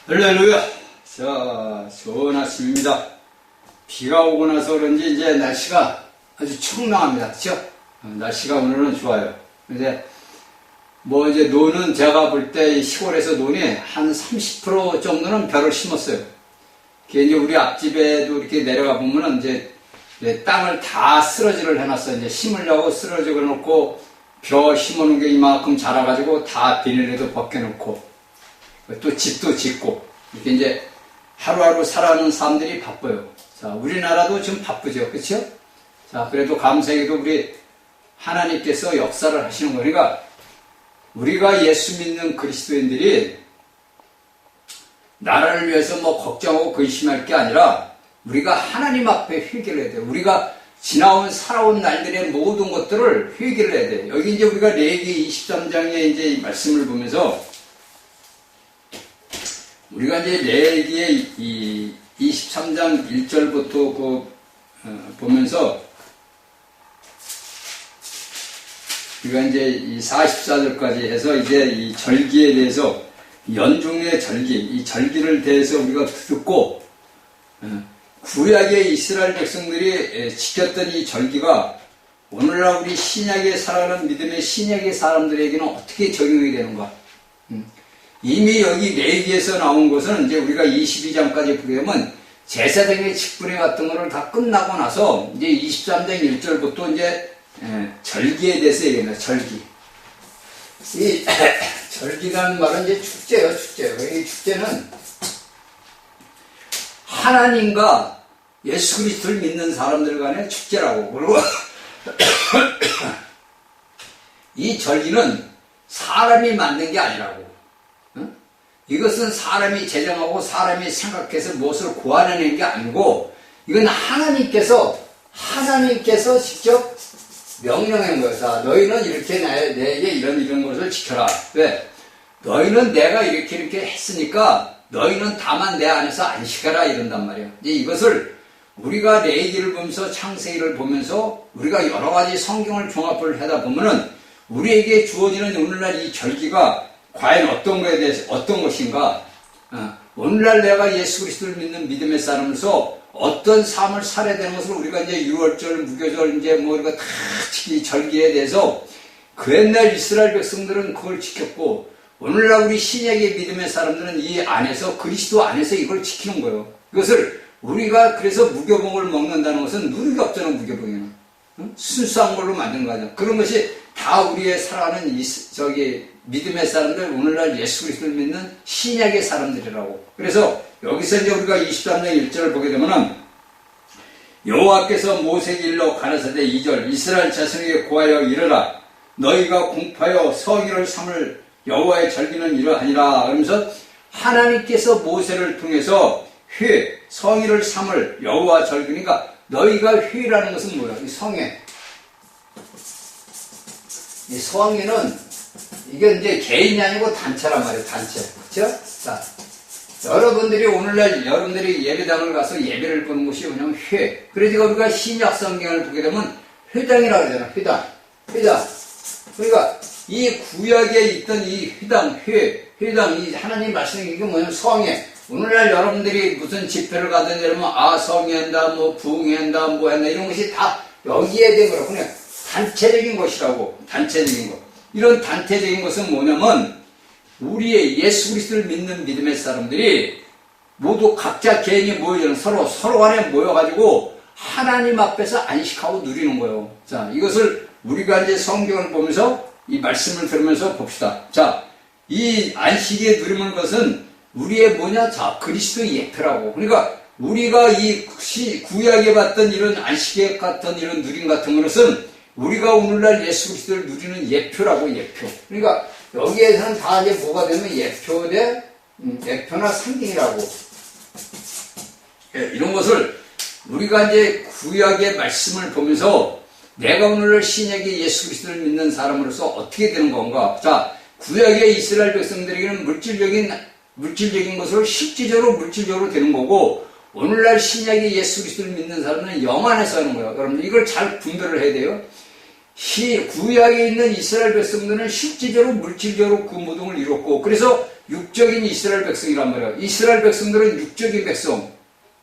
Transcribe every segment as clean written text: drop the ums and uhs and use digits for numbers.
할렐루야. 자, 좋은 아침입니다. 비가 오고 나서 그런지 이제 날씨가 아주 청량합니다. 그쵸? 날씨가 오늘은 좋아요. 근데 뭐 이제 노는 제가 볼 때 시골에서 노니 한 30% 정도는 벼를 심었어요. 그게 이제 우리 앞집에도 이렇게 내려가 보면은 이제 땅을 다 쓰러지를 해놨어요. 이제 심으려고 쓰러지고 놓고 벼 심어놓은 게 이만큼 자라가지고 다 비닐에도 벗겨놓고 또 집도 짓고 이렇게 이제 하루하루 살아가는 사람들이 바빠요. 자, 우리나라도 지금 바쁘죠. 그렇죠? 자, 그래도 감사하게도 우리 하나님께서 역사를 하시는 거니까 우리가 예수 믿는 그리스도인들이 나라를 위해서 뭐 걱정하고 근심할 게 아니라 우리가 하나님 앞에 회개를 해야 돼요. 우리가 지나온 살아온 날들의 모든 것들을 회개를 해야 돼요. 여기 이제 우리가 레위기 23장에 이제 이 말씀을 보면서 우리가 이제 레위기의 이 23장 1절부터 보면서 우리가 이제 이 44절까지 해서 이제 이 절기에 대해서 연중의 절기, 이 절기를 대해서 우리가 듣고 구약의 이스라엘 백성들이 지켰던 이 절기가 오늘날 우리 신약에 살아가는 믿음의 신약의 사람들에게는 어떻게 적용이 되는가? 이미 여기 레위기에서 나온 것은 이제 우리가 22장까지 보게 되면 제사장의 직분회 같은 거를 다 끝나고 나서 이제 23장 1절부터 이제 절기에 대해서 얘기합니다. 절기. 이 절기라는 말은 이제 축제예요, 축제예요. 이 축제는 하나님과 예수 그리스도를 믿는 사람들 간의 축제라고. 그리고 이 절기는 사람이 만든 게 아니라고. 이것은 사람이 제정하고 사람이 생각해서 무엇을 고안해낸 게 아니고 이건 하나님께서 직접 명령한 거예요. 자, 너희는 이렇게 내게 이런 것을 지켜라. 왜? 너희는 내가 이렇게 했으니까 너희는 다만 내 안에서 안식하라 이런단 말이에요. 이제 이것을 우리가 레위기를 보면서 창세기를 보면서 우리가 여러 가지 성경을 종합을 하다 보면은 우리에게 주어지는 오늘날 이 절기가 과연 어떤 거에 대해서 어떤 것인가? 오늘날 내가 예수 그리스도를 믿는 믿음의 사람으로서 어떤 삶을 살아야 되는 것을 우리가 이제 유월절, 무교절 이제 뭐 우리가 다 이 절기에 대해서 그 옛날 이스라엘 백성들은 그걸 지켰고 오늘날 우리 신약의 믿음의 사람들은 이 안에서 그리스도 안에서 이걸 지키는 거예요. 이것을 우리가 그래서 무교봉을 먹는다는 것은 누리가 없잖아 무교봉에는 순수한 걸로 만든 거 아니야. 그런 것이 다 우리의 살아가는 믿음의 사람들, 오늘날 예수 그리스도를 믿는 신약의 사람들이라고. 그래서 여기서 이제 우리가 23장 1절을 보게 되면은 여호와께서 모세에게 일러 가라사대 2절 이스라엘 자손에게 고하여 이르라 너희가 공파하여 성일을 삼을 여호와의 절기는 이러하니라. 그러면서 하나님께서 모세를 통해서 성일을 삼을 여호와 절기니까 너희가 회라는 것은 뭐야? 이 성회. 이 성회는 이게 이제 개인이 아니고 단체란 말이에요. 단체. 그렇죠? 자, 여러분들이 오늘날 여러분들이 예배당을 가서 예배를 보는 곳이 뭐냐면 회. 그래서 우리가 신약 성경을 보게 되면 회당이라고 그러잖아. 회당. 그러니까 이 구약에 있던 이 회당, 이 하나님 말씀이 이게 뭐냐면 성회. 오늘날 여러분들이 무슨 집회를 가든지 이러면 성회한다, 뭐 부흥한다, 뭐 한다 이런 것이 다 여기에 된 거라고. 그냥 단체적인 것이라고. 단체적인 것. 이런 단체적인 것은 뭐냐면 우리의 예수 그리스도를 믿는 믿음의 사람들이 모두 각자 개인이 모여서 서로 간에 모여가지고 하나님 앞에서 안식하고 누리는 거예요. 자, 이것을 우리가 이제 성경을 보면서 이 말씀을 들으면서 봅시다. 자, 이 안식에 누리는 것은 우리의 뭐냐? 자, 그리스도의 예표라고. 그러니까 우리가 이 구약에 봤던 이런 안식에 같은 이런 누림 같은 것은 우리가 오늘날 예수 그리스도를 누리는 예표라고. 예표. 그러니까 여기에서는 다 이제 뭐가 되면 예표나 상징이라고. 이런 것을 우리가 이제 구약의 말씀을 보면서 내가 오늘날 신약의 예수 그리스도를 믿는 사람으로서 어떻게 되는 건가? 자, 구약의 이스라엘 백성들에게는 물질적인 것을 실질적으로 물질적으로 되는 거고 오늘날 신약의 예수 그리스도를 믿는 사람은 영 안에서 하는 거예요. 여러분 이걸 잘 분별을 해야 돼요. 구약에 있는 이스라엘 백성들은 실질적으로 물질적으로 그 모든 걸 이뤘고 그래서 육적인 이스라엘 백성이란 말이에요. 이스라엘 백성들은 육적인 백성,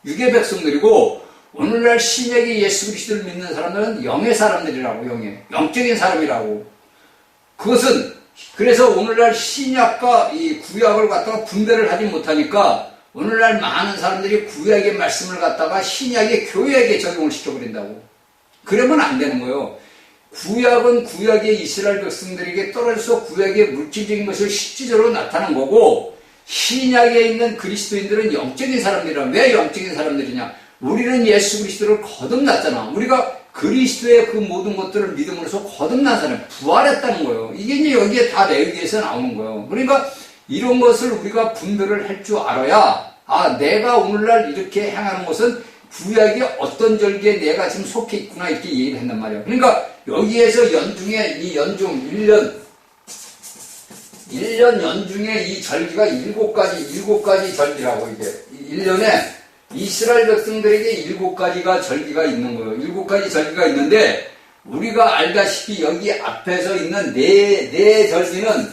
육의 백성들이고, 오늘날 신약의 예수 그리스도를 믿는 사람들은 영의 사람들이라고, 영적인 사람이라고. 그것은, 그래서 오늘날 신약과 이 구약을 갖다가 분별을 하지 못하니까, 오늘날 많은 사람들이 구약의 말씀을 갖다가 신약의 교회에게 적용을 시켜버린다고. 그러면 안 되는 거예요. 구약은 구약의 이스라엘 백성들에게 떨어져서 구약의 물질적인 것을 실질적으로 나타난 거고, 신약에 있는 그리스도인들은 영적인 사람들이라. 왜 영적인 사람들이냐? 우리는 예수 그리스도를 거듭났잖아. 우리가 그리스도의 그 모든 것들을 믿음으로써 거듭난 사람, 부활했다는 거예요. 이게 이제 여기에 다 레위기에서 나오는 거예요. 그러니까 이런 것을 우리가 분별을 할 줄 알아야, 아, 내가 오늘날 이렇게 행하는 것은 구약의 어떤 절기에 내가 지금 속해 있구나, 이렇게 얘기를 한단 말이에요. 그러니까 여기에서 연중에, 이 연중, 1년 연중에 이 절기가 7가지 절기라고, 이게. 1년에 이스라엘 백성들에게 7가지가 절기가 있는 거예요. 7가지 절기가 있는데, 우리가 알다시피 여기 앞에서 있는 네 절기는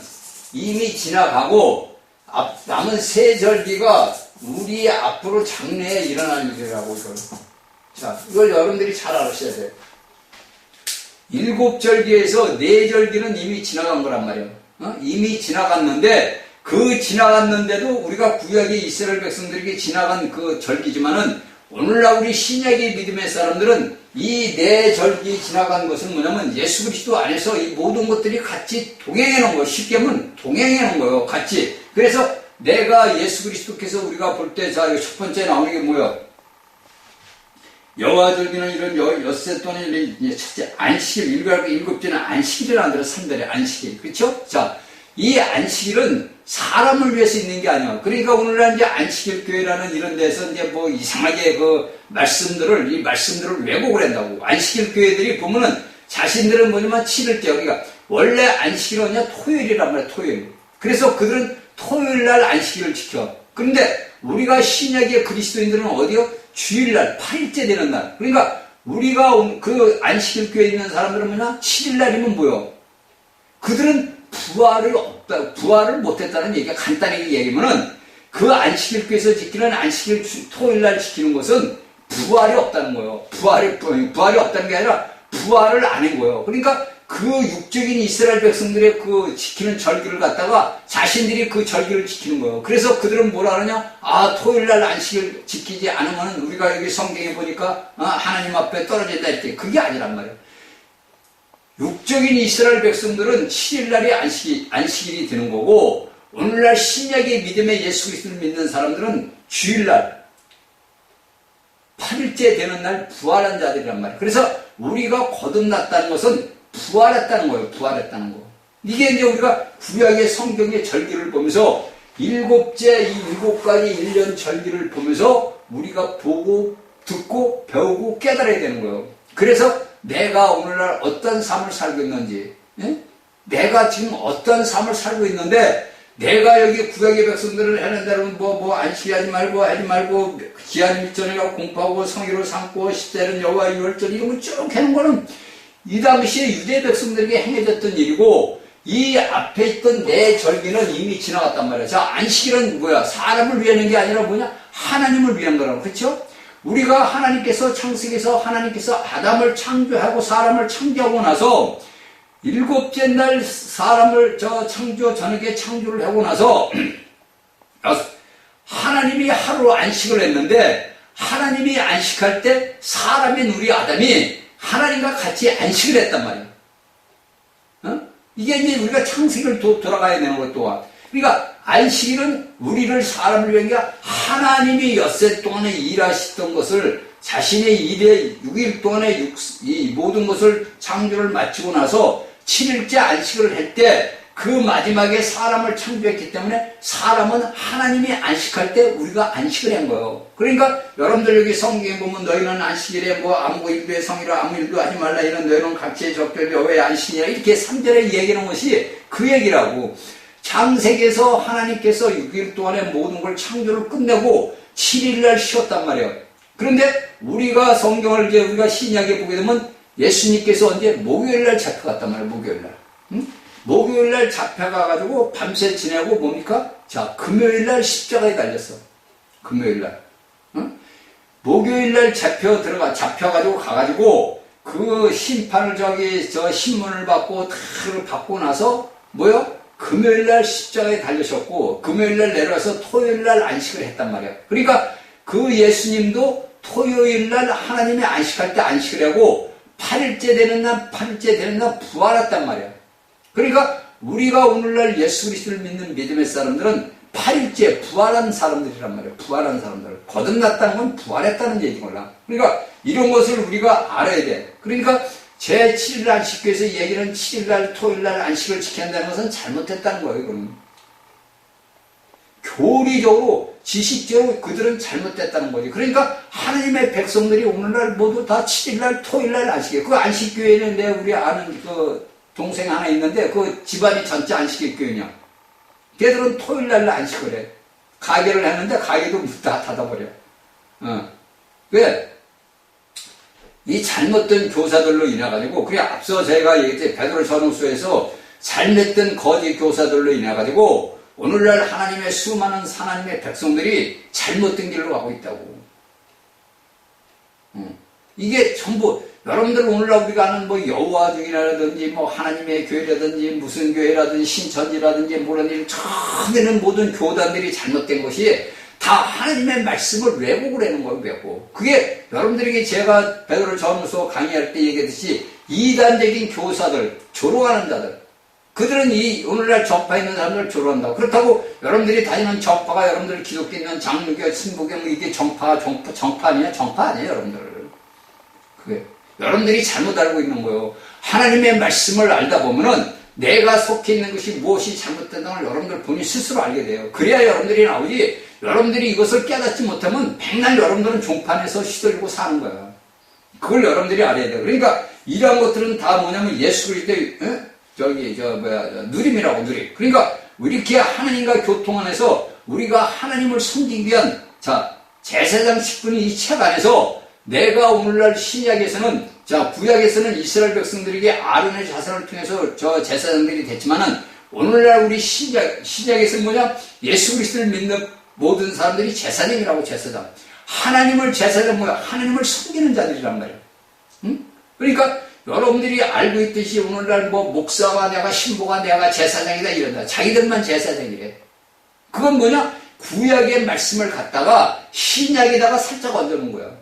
이미 지나가고, 남은 3절기가 우리 앞으로 장래에 일어날 일이라고, 이걸. 자, 이걸 여러분들이 잘 알으셔야 돼요. 7절기에서 4절기는 이미 지나간 거란 말이에요. 이미 지나갔는데, 그 지나갔는데도 우리가 구약의 이스라엘 백성들에게 지나간 그 절기지만은, 오늘날 우리 신약의 믿음의 사람들은 이 4절기 지나간 것은 뭐냐면 예수 그리스도 안에서 이 모든 것들이 같이 동행해 놓은 거예요. 쉽게 하면 동행해 놓은 거예요. 같이. 그래서 내가 예수 그리스도께서 우리가 볼 때, 자, 첫 번째 나오는 게 뭐야? 여호와절기는 이런 엿새 또는 첫째 안식일, 7주는 안식일을 안 들어 3달에 안식일. 그렇죠? 자, 이 안식일은 사람을 위해서 있는 게 아니야. 그러니까 오늘날 이제 안식일 교회라는 이런 데서 이제 뭐 이상하게 이 말씀들을 왜곡을 한다고. 안식일 교회들이 보면은 자신들은 뭐냐면 7일째. 그러니까 원래 안식일은 그냥 토요일이란 말이야, 토요일. 그래서 그들은 토요일날 안식일을 지켜. 그런데 우리가 신약의 그리스도인들은 어디요? 주일날, 8일째 되는 날. 그러니까 우리가 그 안식일 교회에 있는 사람들은 뭐냐? 7일날이면 뭐요? 그들은 부활을 못했다는 얘기가 간단하게 얘기하면은 그 안식일 교회에서 지키는 안식일 토요일날 지키는 것은 부활이 없다는 거예요. 부활이 없다는 게 아니라 부활을 안 한 거예요. 그러니까 그 육적인 이스라엘 백성들의 그 지키는 절기를 갖다가 자신들이 그 절기를 지키는 거예요. 그래서 그들은 뭐라 하느냐? 아, 토요일날 안식일 지키지 않으면 우리가 여기 성경에 보니까 하나님 앞에 떨어진다 이렇게. 그게 아니란 말이에요. 육적인 이스라엘 백성들은 7일날이 안식일이 되는 거고, 오늘날 신약의 믿음의 예수 그리스도를 믿는 사람들은 주일날 8일째 되는 날 부활한 자들이란 말이에요. 그래서 우리가 거듭났다는 것은 부활했다는 거예요. 부활했다는 거. 이게 이제 우리가 구약의 성경의 절기를 보면서 7가지 1년 절기를 보면서 우리가 보고 듣고 배우고 깨달아야 되는 거예요. 그래서 내가 오늘날 어떤 삶을 살고 있는지, 내가 지금 어떤 삶을 살고 있는데, 내가 여기 구약의 백성들을 하는 대로 안식하지 말고 기한 일전이라고 공포하고 성의로 삼고 10대는 여호와 유월절 이런 거 쭉 해놓은 거는 이 당시에 유대 백성들에게 행해졌던 일이고, 이 앞에 있던 내 절기는 이미 지나갔단 말이야. 자, 안식일은 뭐야? 사람을 위한 게 아니라 뭐냐? 하나님을 위한 거라고. 그렇죠? 우리가 하나님께서 창세기에서 하나님께서 아담을 창조하고 사람을 창조하고 나서 7째 날 사람을 저녁에 창조를 하고 나서 하나님이 하루 안식을 했는데, 하나님이 안식할 때 사람인 우리 아담이 하나님과 같이 안식을 했단 말이에요. 이게 이제 우리가 창세기를 돌아가야 되는 것 또한. 그러니까 안식일은 우리를 사람을 위한 게 하나님이 엿새 동안에 일하셨던 것을 자신의 일에 6일 동안에 이 모든 것을 창조를 마치고 나서 7일째 안식을 할 때 그 마지막에 사람을 창조했기 때문에 사람은 하나님이 안식할 때 우리가 안식을 한 거예요. 그러니까 여러분들 여기 성경에 보면 너희는 안식일에 아무 일도 성이라 아무 일도 하지 말라 이런 너희는 각지의 적절 여호와의 안식이라 이렇게 3절에 얘기하는 것이 그 얘기라고. 창세기에서 하나님께서 6일 동안에 모든 걸 창조를 끝내고 7일날 쉬었단 말이에요. 그런데 우리가 성경을 우리가 신약에 보게 되면 예수님께서 언제 목요일날 잡혀갔단 말이에요. 목요일날. 목요일날 잡혀가가지고 밤새 지내고 뭡니까? 자, 금요일날 십자가에 달렸어. 금요일날. 응? 목요일날 잡혀가지고 가가지고 그 심판을 저 신문을 받고 다를 받고 나서 뭐요? 금요일날 십자가에 달리셨고 금요일날 내려와서 토요일날 안식을 했단 말이야. 그러니까 그 예수님도 토요일날 하나님의 안식할 때 안식을 하고 8일째 되는 날 부활했단 말이야. 그러니까 우리가 오늘날 예수 그리스도를 믿는 믿음의 사람들은 8일째 부활한 사람들이란 말이에요. 부활한 사람들. 거듭났다는 건 부활했다는 얘기구나. 그러니까 이런 것을 우리가 알아야 돼. 그러니까 제7일 안식교에서 얘기는 7일날 토요일날 안식을 지켜야 한다는 것은 잘못했다는 거예요. 이건. 교리적으로 지식적으로 그들은 잘못됐다는 거지. 그러니까 하나님의 백성들이 오늘날 모두 다 7일날 토요일날 안식이에요. 그 안식교회는 우리 아는 그 동생 하나 있는데 그 집안이 전체 안식일 교회냐. 걔들은 토요일날 안식을 해. 가게를 했는데 가게도 다 닫아버려. 왜? 이 잘못된 교사들로 인해가지고, 그래, 앞서 제가 얘기했지, 베드로 전후서에서 잘못된 거짓 교사들로 인해가지고, 오늘날 하나님의 수많은 하나님의 백성들이 잘못된 길로 가고 있다고. 이게 전부, 여러분들 오늘날 우리가 아는 뭐 여호와중이라든지 뭐 하나님의 교회라든지 무슨 교회라든지 신천지라든지 뭐라는 일 처음에는 모든 교단들이 잘못된 것이 다 하나님의 말씀을 왜곡을 하는 거예요. 왜곡. 그게 여러분들에게 제가 베드로 전후서 강의할 때 얘기했듯이 이단적인 교사들, 조롱하는 자들, 그들은 이 오늘날 전파에 있는 사람들을 조롱한다고. 그렇다고 여러분들이 다니는 전파가 여러분들이 기독교 있는 장로교, 신부교 뭐 이게 정파 아니에요? 정파 아니에요, 여러분들. 그게 여러분들이 잘못 알고 있는 거예요. 하나님의 말씀을 알다 보면은 내가 속해 있는 것이 무엇이 잘못된다는 걸 여러분들 본인 스스로 알게 돼요. 그래야 여러분들이 나오지, 여러분들이 이것을 깨닫지 못하면 맨날 여러분들은 종판에서 휘둘리고 사는 거야. 그걸 여러분들이 알아야 돼요. 그러니까 이러한 것들은 다 뭐냐면 예수 그리스도의 누림이라고, 누림. 그러니까 이렇게 하나님과 교통 안에서 우리가 하나님을 섬기기 위한 제사장 10분이 이 책 안에서 내가 오늘날 신약에서는 구약에서는 이스라엘 백성들에게 아론의 자손을 통해서 저 제사장들이 됐지만은 오늘날 우리 신약에서는 뭐냐? 예수 그리스도를 믿는 모든 사람들이 제사장이라고. 제사장. 하나님을 제사장 뭐야? 하나님을 섬기는 자들이란 말이야. 응? 그러니까 여러분들이 알고 있듯이 오늘날 뭐 목사가 내가 신부가 내가 제사장이다 이런다. 자기들만 제사장이래. 그건 뭐냐? 구약의 말씀을 갖다가 신약에다가 살짝 얹어놓은 거야.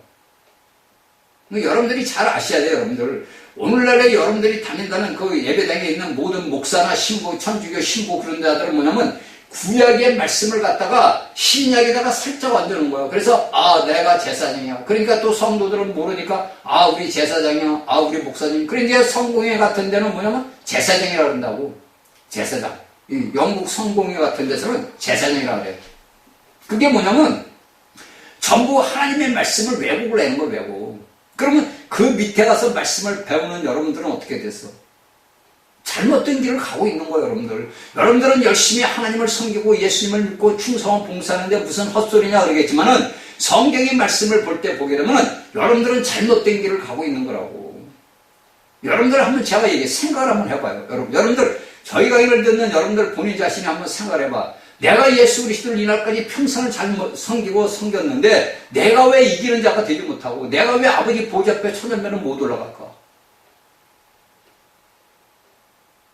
여러분들이 잘 아셔야 돼요, 여러분들. 오늘날에 여러분들이 다닌다는 그 예배당에 있는 모든 목사나 신부, 천주교 신부 그런 자들은 뭐냐면 구약의 말씀을 갖다가 신약에다가 살짝 얹어놓은 거예요. 그래서 내가 제사장이야. 그러니까 또 성도들은 모르니까 우리 제사장이야. 우리 목사님. 그러니까 성공회 같은 데는 뭐냐면 제사장이라고 그런다고. 제사장. 영국 성공회 같은 데서는 제사장이라고 그래요. 그게 뭐냐면 전부 하나님의 말씀을 왜곡을 하는 거예요, 왜곡. 그러면 그 밑에 가서 말씀을 배우는 여러분들은 어떻게 됐어? 잘못된 길을 가고 있는 거예요, 여러분들. 여러분들은 열심히 하나님을 섬기고 예수님을 믿고 충성을 봉사하는데 무슨 헛소리냐 그러겠지만은 성경의 말씀을 볼 때 보게 되면은 여러분들은 잘못된 길을 가고 있는 거라고. 여러분들 한번 제가 생각을 한번 해봐요. 여러분들 저희 강의를 듣는 여러분들 본인 자신이 한번 생각을 해봐. 내가 예수 그리스도를 이날까지 평생을 잘 섬기고 섬겼는데 내가 왜 이기는 자가 되지 못하고 내가 왜 아버지 보좌 앞에 천년면은 못 올라갈까?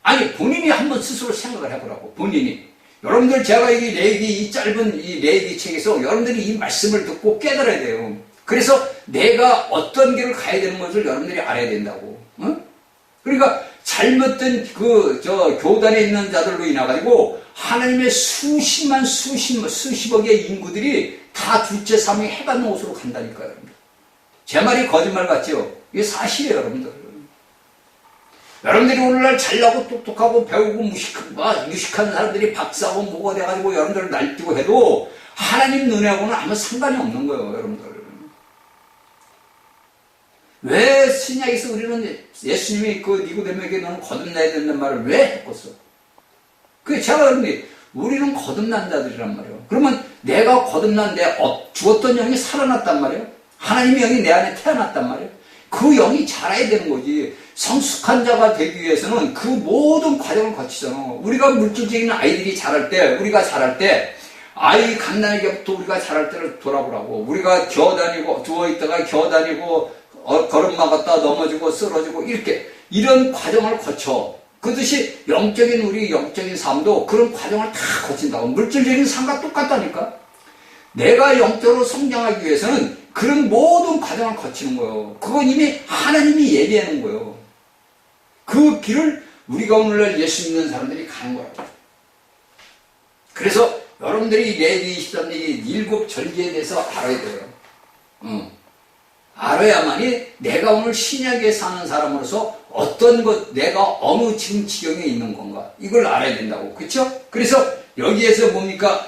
아니 본인이 한번 스스로 생각을 해보라고. 본인이. 여러분들 제가 이 짧은 이 레위기 책에서 여러분들이 이 말씀을 듣고 깨달아야 돼요. 그래서 내가 어떤 길을 가야 되는 것을 여러분들이 알아야 된다고. 응? 그러니까 잘못된 교단에 있는 자들로 인해가지고 하나님의 수십억의 인구들이 다 둘째 삼위 해받는 곳으로 간다니까요. 제 말이 거짓말 같죠? 이게 사실이에요, 여러분들. 여러분들이 오늘날 잘나고 똑똑하고 배우고 무식한 사람들이 박사고 뭐가 돼가지고 여러분들을 날뛰고 해도 하나님 눈에하고는 아무 상관이 없는 거예요, 여러분들. 왜 신약에서 우리는 예수님이 니고데모에게 너는 거듭나야 된다는 말을 왜 했겠어? 그게 제가 여러분들이 우리는 거듭난 자들이란 말이에요. 그러면 내가 거듭난 죽었던 영이 살아났단 말이에요. 하나님의 영이 내 안에 태어났단 말이에요. 그 영이 자라야 되는 거지. 성숙한 자가 되기 위해서는 그 모든 과정을 거치잖아. 우리가 물질적인 아이들이 자랄 때, 우리가 자랄 때, 아이 갓난아기부터 우리가 자랄 때를 돌아보라고. 우리가 기어다니고, 누워있다가 기어다니고, 걸음마 걷다 넘어지고 쓰러지고, 이런 과정을 거쳐. 그듯이 우리 영적인 삶도 그런 과정을 다 거친다고. 물질적인 삶과 똑같다니까. 내가 영적으로 성장하기 위해서는 그런 모든 과정을 거치는 거예요. 그건 이미 하나님이 예비하는 거예요. 그 길을 우리가 오늘날 예수 믿는 사람들이 가는 거라고. 그래서 여러분들이 레위기 23기 7절기에 대해서 알아야 돼요. 알아야만이 내가 오늘 신약에 사는 사람으로서 어떤 내가 어느 지금 지경에 있는 건가 이걸 알아야 된다고. 그렇죠? 그래서 여기에서 뭡니까?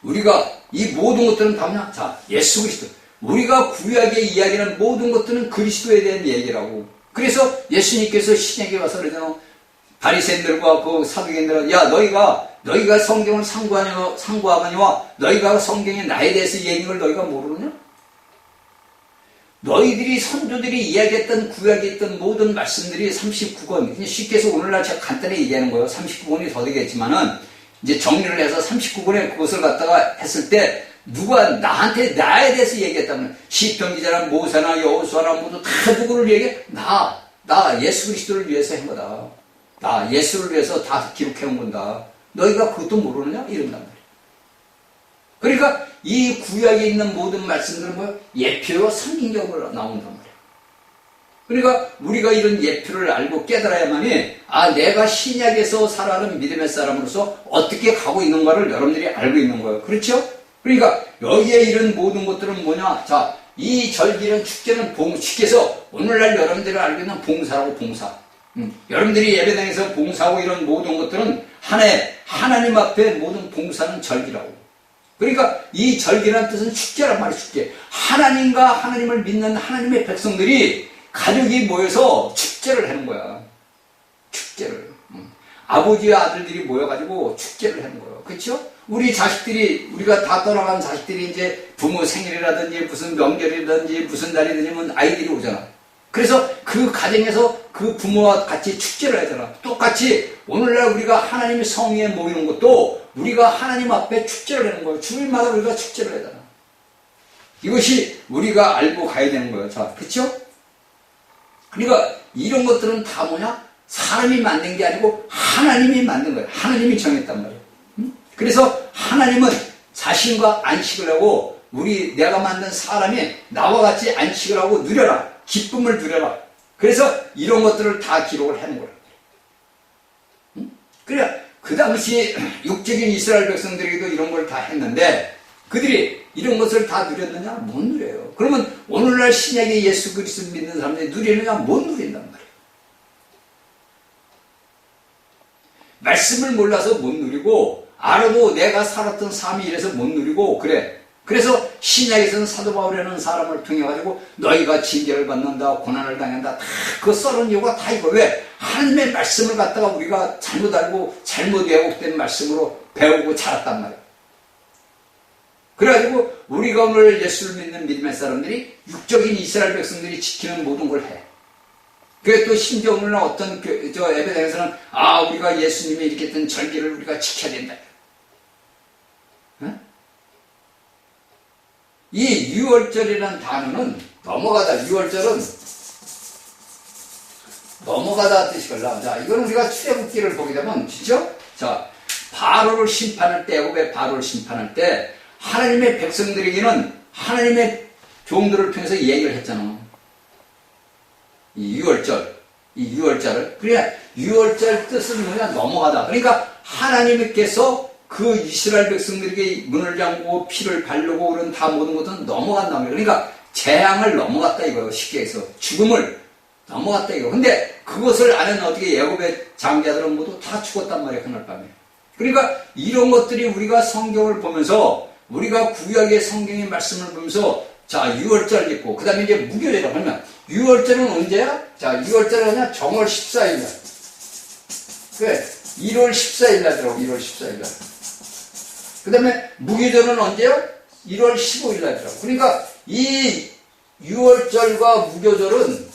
우리가 이 모든 것들은 다 뭐냐? 자, 예수 그리스도. 우리가 구약에 이야기하는 모든 것들은 그리스도에 대한 얘기라고. 그래서 예수님께서 신약에 와서 그러잖아. 바리새인들과 그 사두개인들은 야 너희가 성경을 상고하거니와 너희가 성경에 나에 대해서 얘기하는 걸 너희가 모르느냐? 너희들이 선조들이 이야기했던 구약에 있던 모든 말씀들이 39권 쉽게 해서 오늘날 제가 간단히 얘기하는 거예요. 39권이 더 되겠지만은 이제 정리를 해서 39권에 그것을 갖다가 했을 때 누가 나에 대해서 얘기했다면 시편 기자나 모세나 여호수아나 모두 다 누구를 얘기해? 나 예수 그리스도를 위해서 한 거다. 나 예수를 위해서 다 기록해 온 건다. 너희가 그것도 모르느냐? 이런단 말이야. 그러니까 이 구약에 있는 모든 말씀들은 뭐야? 예표로 성경적으로 나온단 말이야. 그러니까 우리가 이런 예표를 알고 깨달아야만이 내가 신약에서 살아가는 믿음의 사람으로서 어떻게 가고 있는가를 여러분들이 알고 있는 거예요. 그렇죠? 그러니까 여기에 이런 모든 것들은 뭐냐? 자, 이 절기는 축제는 쉽게 해서 오늘날 여러분들이 알고 있는 봉사라고 봉사. 여러분들이 예배당에서 봉사하고 이런 모든 것들은 하나님 앞에 모든 봉사는 절기라고. 그러니까 이 절기라는 뜻은 축제란 말이에요. 축제. 하나님과 하나님을 믿는 하나님의 백성들이 가족이 모여서 축제를 하는 거야. 축제를. 아버지와 아들들이 모여가지고 축제를 하는 거예요. 그렇죠? 우리 자식들이, 우리가 다 떠나간 자식들이 이제 부모 생일이라든지 무슨 명절이라든지 무슨 날이든지 아이들이 오잖아. 그래서 그 가정에서 그 부모와 같이 축제를 하잖아. 똑같이 오늘날 우리가 하나님의 성회에 모이는 것도 우리가 하나님 앞에 축제를 하는 거예요. 주일마다 우리가 축제를 하잖아. 이것이 우리가 알고 가야 되는 거예요. 자, 그렇죠? 그러니까 이런 것들은 다 뭐냐? 사람이 만든 게 아니고 하나님이 만든 거예요. 하나님이 정했단 말이에요. 그래서 하나님은 자신과 안식을 하고 내가 만든 사람이 나와 같이 안식을 하고 누려라. 기쁨을 누려라. 그래서 이런 것들을 다 기록을 하는 거예요. 그래, 그 당시 육적인 이스라엘 백성들에게도 이런 걸 다 했는데 그들이 이런 것을 다 누렸느냐? 못 누려요. 그러면 오늘날 신약의 예수 그리스도 믿는 사람들이 누리느냐? 못 누린단 말이에요. 말씀을 몰라서 못 누리고 알아도 내가 살았던 삶이 이래서 못 누리고 그래. 그래서 신약에서는 사도 바울이라는 사람을 통해 가지고 너희가 징계를 받는다, 고난을 당한다, 다 그 써놓은 이유가 다 이거. 왜? 하나님의 말씀을 갖다가 우리가 잘못 알고 잘못 왜곡된 말씀으로 배우고 자랐단 말이에요. 그래가지고 우리가 오늘 예수를 믿는 믿음의 사람들이 육적인 이스라엘 백성들이 지키는 모든 걸 해. 그게 또 심지어 오늘날 어떤 예배당에서는 우리가 예수님이 이렇게 했던 절기를 우리가 지켜야 된다. 응? 이 유월절이라는 단어는 넘어가다, 유월절은 넘어가다 뜻이 걸라. 자, 이건 우리가 출애굽기를 보게 되면, 진짜? 자, 바로를 심판할 때, 애굽의 바로를 심판할 때, 하나님의 백성들에게는 하나님의 종들을 통해서 얘기를 했잖아. 이 유월절을. 그러니까 유월절 뜻은 뭐냐? 넘어가다. 그러니까 하나님께서 그 이스라엘 백성들에게 문을 잠그고 피를 바르고 그런 다 모든 것은 넘어간단 말이에요. 그러니까 재앙을 넘어갔다 이거예요. 쉽게 해서 죽음을 넘어갔다 이거. 근데 그것을 아는 어떻게 애굽의 장자들은 모두 다 죽었단 말이에요. 그날 밤에. 그러니까 이런 것들이 우리가 성경을 보면서 우리가 구약의 성경의 말씀을 보면서 자, 유월절 있고 그 다음에 이제 무교절이라고 하면 유월절은 언제야? 자, 유월절은 그냥 정월 14일날. 그래, 1월 14일날 들어오고 1월 14일날. 그 다음에 무교절은 언제요? 1월 15일날 들어오고. 그러니까 이 유월절과 무교절은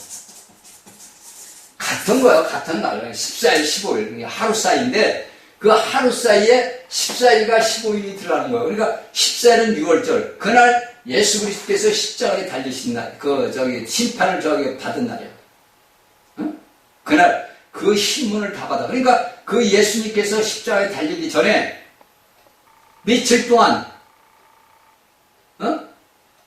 같은 거예요. 같은 날. 14일, 15일. 하루 사이인데 그 하루 사이에 14일과 15일이 들어가는 거예요. 그러니까 14일은 유월절. 그날 예수 그리스도께서 십자가에 달리신 날, 심판을 받은 날이에요. 응? 그날 그 신문을 다 받아. 그러니까 그 예수님께서 십자가에 달리기 전에 며칠 동안,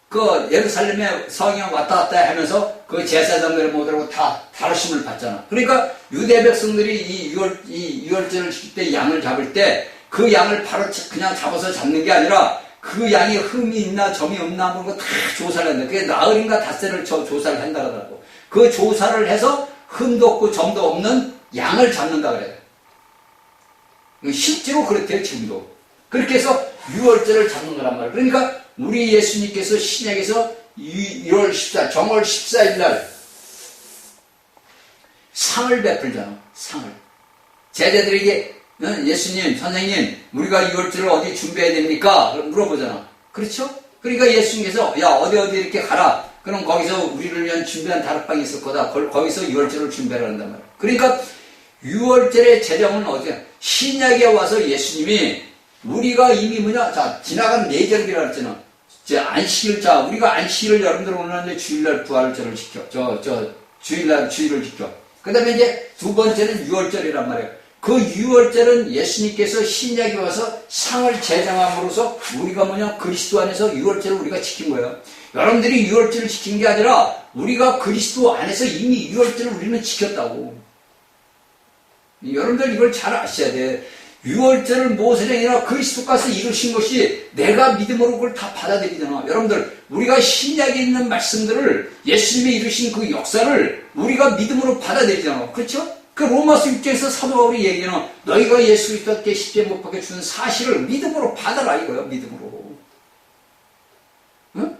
그 예루살렘에 성령 왔다 갔다 하면서 그 제사장들 모두라고 다 다루심을 받잖아. 그러니까 유대 백성들이 이 유월절을 지킬 때 양을 잡을 때 그 양을 바로 그냥 잡아서 잡는 게 아니라 그 양이 흠이 있나 점이 없나 그런 거 다 조사를 한다. 그게 나흘인가 닷새를 조사를 한다 그러더라고. 그 조사를 해서 흠도 없고 점도 없는 양을 잡는다 그래요. 실제로 그렇대요, 지금도. 그렇게 해서 유월절을 잡는 거란 말이에요. 그러니까 우리 예수님께서 신약에서 1월 14일, 정월 14일 날 상을 베풀잖아. 상을. 제자들에게 예수님, 선생님, 우리가 유월절을 어디 준비해야 됩니까? 그럼 물어보잖아. 그렇죠? 그러니까 예수님께서 야 어디 이렇게 가라. 그럼 거기서 우리를 위한 준비한 다락방이 있을 거다. 거기서 유월절을 준비하라 한단 말이야. 그러니까 유월절의 제정은 어디야? 신약에 와서 예수님이 우리가 이미 자, 지나간 내절기라 했잖아. 우리가 안식일을 여러분들 오늘 주일날 부활절을 지켜. 주일날 주일을 지켜. 그 다음에 이제 두 번째는 유월절이란 말이에요. 그 유월절은 예수님께서 신약에 와서 상을 제정함으로써 우리가 그리스도 안에서 유월절을 우리가 지킨 거예요. 여러분들이 유월절을 지킨 게 아니라 우리가 그리스도 안에서 이미 유월절을 우리는 지켰다고. 여러분들 이걸 잘 아셔야 돼. 유월절을 모세령이나 그리스도께서 이루신 것이 내가 믿음으로 그걸 다 받아들이잖아. 여러분들 우리가 신약에 있는 말씀들을 예수님이 이루신 그 역사를 우리가 믿음으로 받아들이잖아. 그렇죠? 그 로마서 6장에서 사도 바울이 얘기하는 너희가 예수 그리스도께 십자가에 못 박혀 주는 사실을 믿음으로 받아라 이거예요. 믿음으로. 응?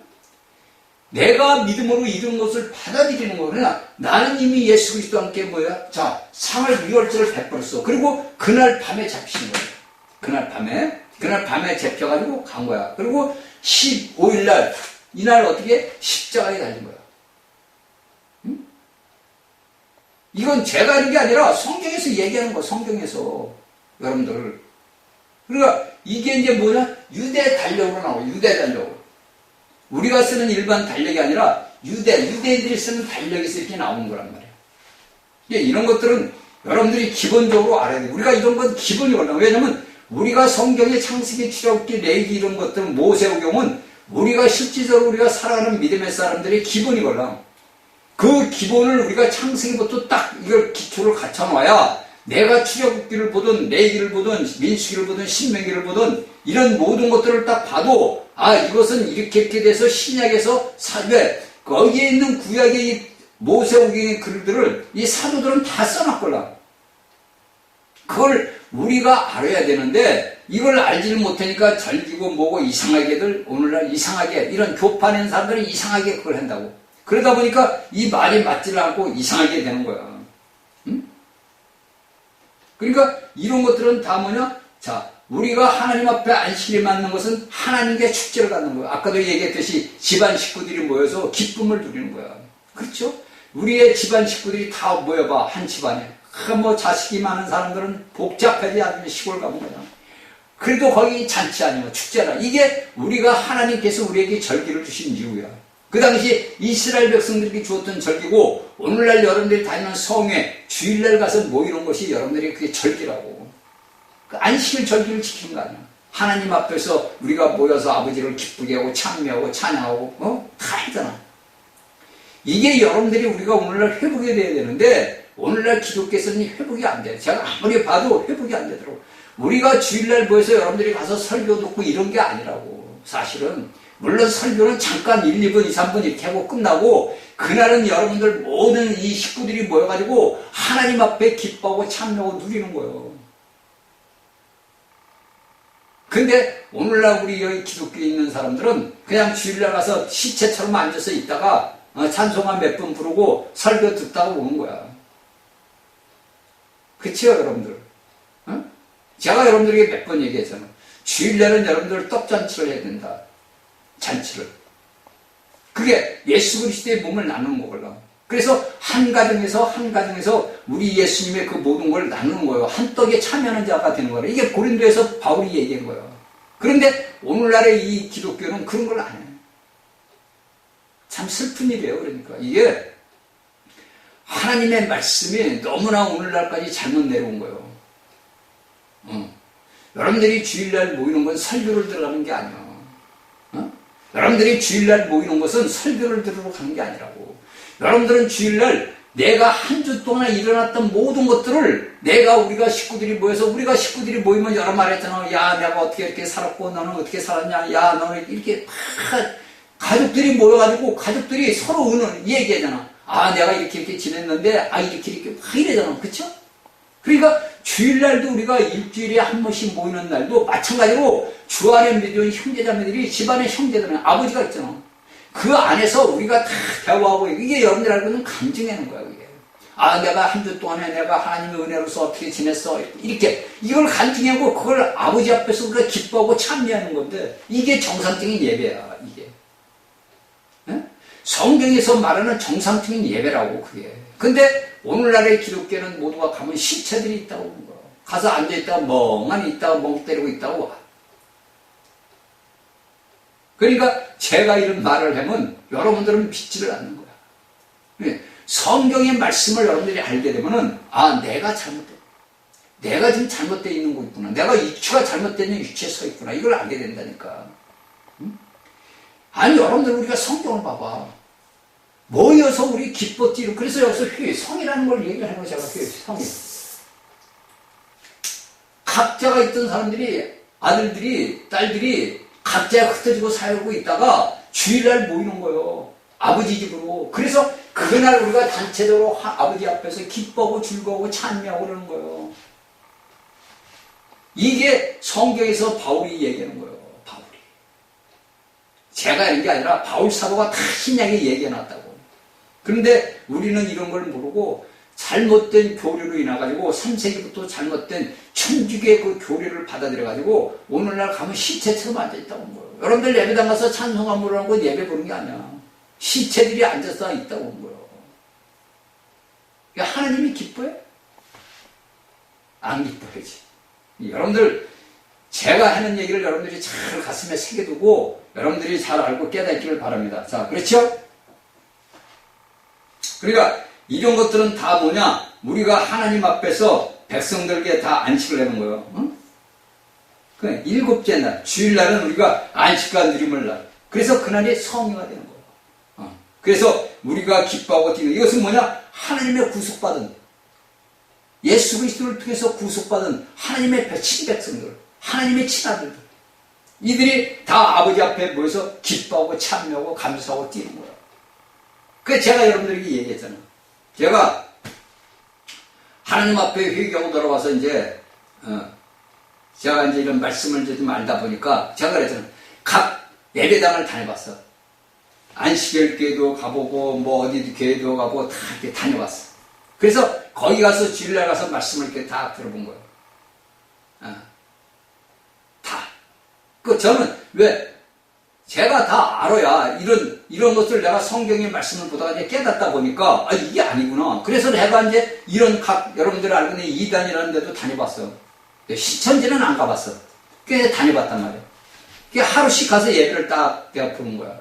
내가 믿음으로 이룬 것을 받아들이는 거구나. 나는 이미 예수 그리스도와 함께 자, 상을 유월절을 베풀었어. 그리고 그날 밤에 잡히신 거예요. 그날 밤에 잡혀가지고 간 거야. 그리고 15일날, 이날 어떻게? 십자가에 달린 거야. 응? 이건 제가 하는 게 아니라 성경에서 얘기하는 거야. 성경에서. 여러분들. 그러니까 이게 이제 유대 달력으로 나와요. 유대 달력으로. 우리가 쓰는 일반 달력이 아니라 유대인들이 쓰는 달력에서 이렇게 나오는 거란 말이에요. 이런 것들은 여러분들이 기본적으로 알아야 돼요. 우리가 이런 건 기본이 올라가요. 왜냐면 우리가 성경의 창세기, 출애굽기, 레위기 이런 것들은 모세오경은 우리가 실질적으로 우리가 살아가는 믿음의 사람들의 기본이 올라. 그 기본을 우리가 창세기부터 딱 이걸 기초를 갖춰놔야 내가 출애굽기를 보든 레위기를 보든 민수기를 보든 신명기를 보든 이런 모든 것들을 딱 봐도 이것은 이렇게 돼서 신약에서 거기에 있는 구약의 이 모세오경의 글들을 이 사도들은 다 써놨걸라. 그걸 우리가 알아야 되는데 이걸 알지를 못하니까 절기고 뭐고 이상하게들 오늘날 이상하게 이런 교파낸 사람들은 이상하게 그걸 한다고. 그러다 보니까 이 말이 맞지를 않고 이상하게 되는 거야. 응? 그러니까 이런 것들은 다 자, 우리가 하나님 앞에 안식일을 맞는 것은 하나님께 축제를 갖는 거야. 아까도 얘기했듯이 집안 식구들이 모여서 기쁨을 누리는 거야. 그렇죠? 우리의 집안 식구들이 다 모여봐. 한 집안에. 자식이 많은 사람들은 복잡하지 않으면 시골 가면 거야. 그래도 거기 잔치 아니면 축제라. 이게 우리가 하나님께서 우리에게 절기를 주신 이유야. 그 당시 이스라엘 백성들에게 주었던 절기고 오늘날 여러분들이 다니는 성회 주일날 가서 모이는 것이 여러분들이 그게 절기라고. 그 안식일 절기를 지키는 거 아니야. 하나님 앞에서 우리가 모여서 아버지를 기쁘게 하고 찬미하고 찬양하고 다 하잖아. 이게 여러분들이 우리가 오늘날 회복이 돼야 되는데 오늘날 기독교에서는 회복이 안 돼. 제가 아무리 봐도 회복이 안 되더라고. 우리가 주일날 모여서 여러분들이 가서 설교 듣고 이런 게 아니라고. 사실은 물론 설교는 잠깐 1, 2분, 2, 3분 이렇게 하고 끝나고 그날은 여러분들 모든 이 식구들이 모여가지고 하나님 앞에 기뻐하고 참여하고 누리는 거예요. 근데 오늘날 우리 여기 기독교에 있는 사람들은 그냥 주일날 가서 시체처럼 앉아서 있다가 찬송가 몇 분 부르고 설교 듣다가 오는 거야. 그치요 여러분들? 제가 여러분들에게 몇 번 얘기했잖아. '주일날은 여러분들 떡잔치를 해야 된다. 잔치를. 그게 예수 그리스도의 몸을 나누는 거거든요. 그래서 한 가정에서 우리 예수님의 그 모든 걸 나누는 거예요. 한 떡에 참여하는 자가 되는 거예요. 이게 고린도에서 바울이 얘기한 거예요. 그런데 오늘날의 이 기독교는 그런 걸 안 해요. 참 슬픈 일이에요. 그러니까 이게 하나님의 말씀이 너무나 오늘날까지 잘못 내려온 거예요. 여러분들이 주일날 모이는 건 설교를 들어가는 게 아니야. 여러분들이 주일날 모이는 것은 설교를 들으러 가는 게 아니라고. 여러분들은 주일날 내가 한 주 동안 일어났던 모든 것들을 우리가 식구들이 모이면 여러 말 했잖아. 야, 내가 어떻게 이렇게 살았고, 너는 어떻게 살았냐. 야, 너는 이렇게 막 가족들이 모여가지고 가족들이 서로 얘기하잖아. 아, 내가 이렇게 지냈는데, 이렇게 막 이래잖아. 그쵸? 그러니까 주일날도 우리가 일주일에 한 번씩 모이는 날도 마찬가지로 주 안에 믿은 형제자매들이 집안의 형제들은 아버지가 있잖아. 그 안에서 우리가 다 대화하고 이게 여러분들 알고 있는 감정하는 거야. 이게. 내가 한 주 동안에 내가 하나님의 은혜로서 어떻게 지냈어. 이렇게 이걸 간증하고 그걸 아버지 앞에서 우리가 기뻐하고 참여하는 건데 이게 정상적인 예배야. 이게. 성경에서 말하는 정상적인 예배라고 그게. 근데 오늘날의 기독교는 모두가 가면 시체들이 있다고 보는 거야. 가서 앉아있다가 멍하니 있다가 멍 때리고 있다고 와. 그러니까 제가 이런 말을 하면 여러분들은 믿지를 않는 거야. 성경의 말씀을 여러분들이 알게 되면은 내가 잘못됐다. 내가 지금 잘못되어 있는 거 있구나. 내가 위치가 잘못된 위치에 서 있구나. 이걸 알게 된다니까. 여러분들 우리가 성경을 봐봐. 모여서 우리 기뻤지. 그래서 여기서 성이라는 걸 얘기를 하는 거잖아. 성이. 각자가 있던 사람들이, 아들들이, 딸들이 각자 흩어지고 살고 있다가 주일날 모이는 거예요. 아버지 집으로. 그래서 그날 우리가 단체적으로 아버지 앞에서 기뻐하고 즐거워하고 찬미하고 그러는 거예요. 이게 성경에서 바울이 얘기하는 거예요. 바울이. 제가 하는 게 아니라 바울 사도가 다 신약에 얘기해놨다고. 그런데 우리는 이런 걸 모르고 잘못된 교류로 인해가지고 3세기부터 잘못된 천주교의 그 교류를 받아들여가지고 오늘날 가면 시체처럼 앉아있다고 온 거예요. 여러분들 예배당 가서 찬송 안무를 하는 건 예배 보는 게 아니야. 시체들이 앉아서 있다고 온 거예요. 그러니까 하나님이 기뻐해? 안 기뻐하지. 여러분들 제가 하는 얘기를 여러분들이 잘 가슴에 새겨두고 여러분들이 잘 알고 깨닫기를 바랍니다. 자, 그렇죠? 그러니까 이런 것들은 다 뭐냐? 우리가 하나님 앞에서 백성들에게 다 안식을 하는 거예요. 응? 그 일곱째 날, 주일날은 우리가 안식과 누림을 날. 그래서 그날이 성회가 되는 거예요. 그래서 우리가 기뻐하고 뛰는 이것은 뭐냐? 하나님의 구속받은 예수 그리스도를 통해서 구속받은 하나님의 친백성들, 하나님의 친아들들. 이들이 다 아버지 앞에 모여서 기뻐하고 참여하고 감사하고 뛰는 거예요. 그래서 제가 여러분들에게 얘기했잖아요. 제가 하나님 앞에 회개하고 돌아와서 제가 이런 말씀을 좀 알다 보니까 제가 그랬잖아요. 각 예배당을 다녀봤어. 안식일교회도 가보고 어디 교회도 가고 다 이렇게 다녀봤어. 그래서 거기 가서 주일날 가서 말씀을 이렇게 다 들어본 거예요. 다. 저는 왜? 제가 다 알아야 이런 것을 내가 성경의 말씀을 보다가 이제 깨닫다 보니까 이게 아니구나. 그래서 내가 이런 여러분들 알고 있는 이단이라는 데도 다녀봤어. 시천지는 안 가봤어. 꽤 다녀봤단 말이야. 하루씩 가서 예배를 딱 내가 보는 거야.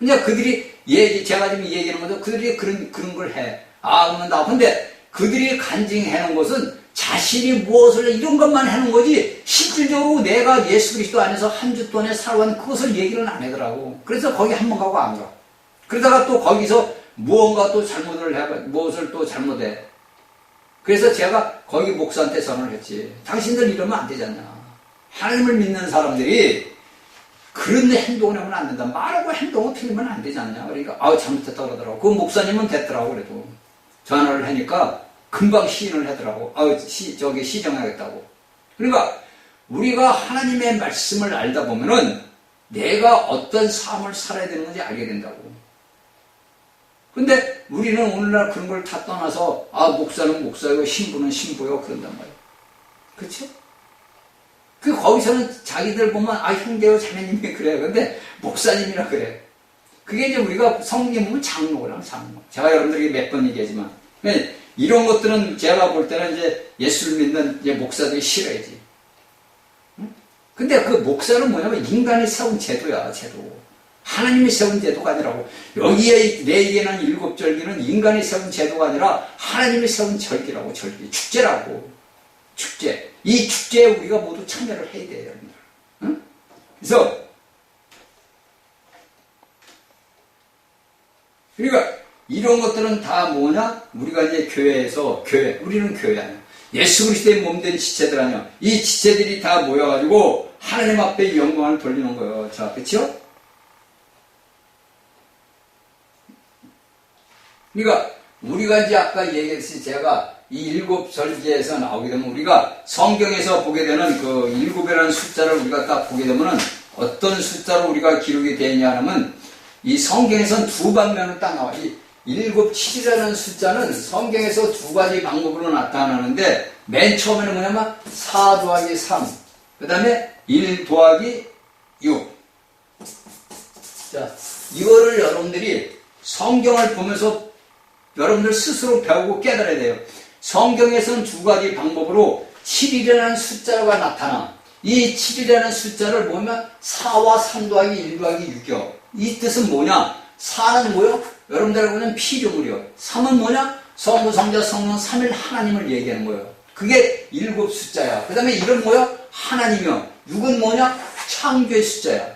그러니까 그들이 제가 지금 얘기하는 것도 그들이 그런 걸 해. 그러면 근데 그들이 간증해놓은 것은 자신이 무엇을 이런 것만 하는 거지 실질적으로 내가 예수 그리스도 안에서 한 주 동안에 살아온 그것을 얘기를 안 하더라고. 그래서 거기 한 번 가고 안 가. 그러다가 또 거기서 무엇을 또 잘못해. 그래서 제가 거기 목사한테 전화를 했지. 당신들 이러면 안 되잖냐. 하나님을 믿는 사람들이 그런 행동을 하면 안 된다. 말하고 행동을 틀리면 안 되지 않냐. 그러니까 잘못했다 그러더라고. 그 목사님은 됐더라고. 그래도 전화를 하니까 금방 시인을 하더라고. 시정하겠다고. 그러니까 우리가 하나님의 말씀을 알다 보면은 내가 어떤 삶을 살아야 되는 건지 알게 된다고. 근데 우리는 오늘날 그런 걸 다 떠나서 목사는 목사요, 신부는 신부요 그런단 말이에요. 그렇죠? 거기서는 자기들 보면 형제요 자매님이 그래. 근데 목사님이라 그래. 그게 이제 우리가 성경에 보면 장로라는 장로. 제가 여러분들에게 몇 번 얘기하지만, 이런 것들은 제가 볼 때는 이제 예수를 믿는 이제 목사들이 싫어야지. 근데 그 목사는 뭐냐면 인간이 세운 제도야, 제도. 하나님이 세운 제도가 아니라고. 여기에 내 얘기하는 7절기는 인간이 세운 제도가 아니라 하나님이 세운 절기라고, 절기. 축제라고. 축제. 이 축제에 우리가 모두 참여를 해야 돼요, 여러분들. 응? 그래서, 그러니까 이런 것들은 다 뭐냐? 우리가 이제 교회에서, 우리는 교회 아니야. 예수 그리스도의 몸된 지체들 아니야. 이 지체들이 다 모여가지고 하나님 앞에 영광을 돌리는 거예요. 자, 그쵸? 그러니까 우리가 이제 아까 얘기했듯이 제가 이 7절기에서 나오게 되면 우리가 성경에서 보게 되는 그 7이라는 숫자를 우리가 딱 보게 되면은 어떤 숫자로 우리가 기록이 되어 있냐 하면 이 성경에서는 두 방면으로 딱 나와. 이 7, 7이라는 숫자는 성경에서 두 가지 방법으로 나타나는데 맨 처음에는 뭐냐면 4 더하기 3, 그 다음에 1 더하기 6. 자, 이거를 여러분들이 성경을 보면서 여러분들 스스로 배우고 깨달아야 돼요. 성경에서는 두 가지 방법으로 7이라는 숫자가 나타나. 이 7이라는 숫자를 보면 4와 3 더하기 1 더하기 6이요. 이 뜻은 뭐냐? 4는 뭐요? 여러분들 보면 피조물이요. 3은 뭐냐? 성부, 성자, 성령, 3일 하나님을 얘기하는 거예요. 그게 7 숫자야. 그 다음에 1은 뭐야? 하나님이요. 6은 뭐냐? 창조의 숫자야.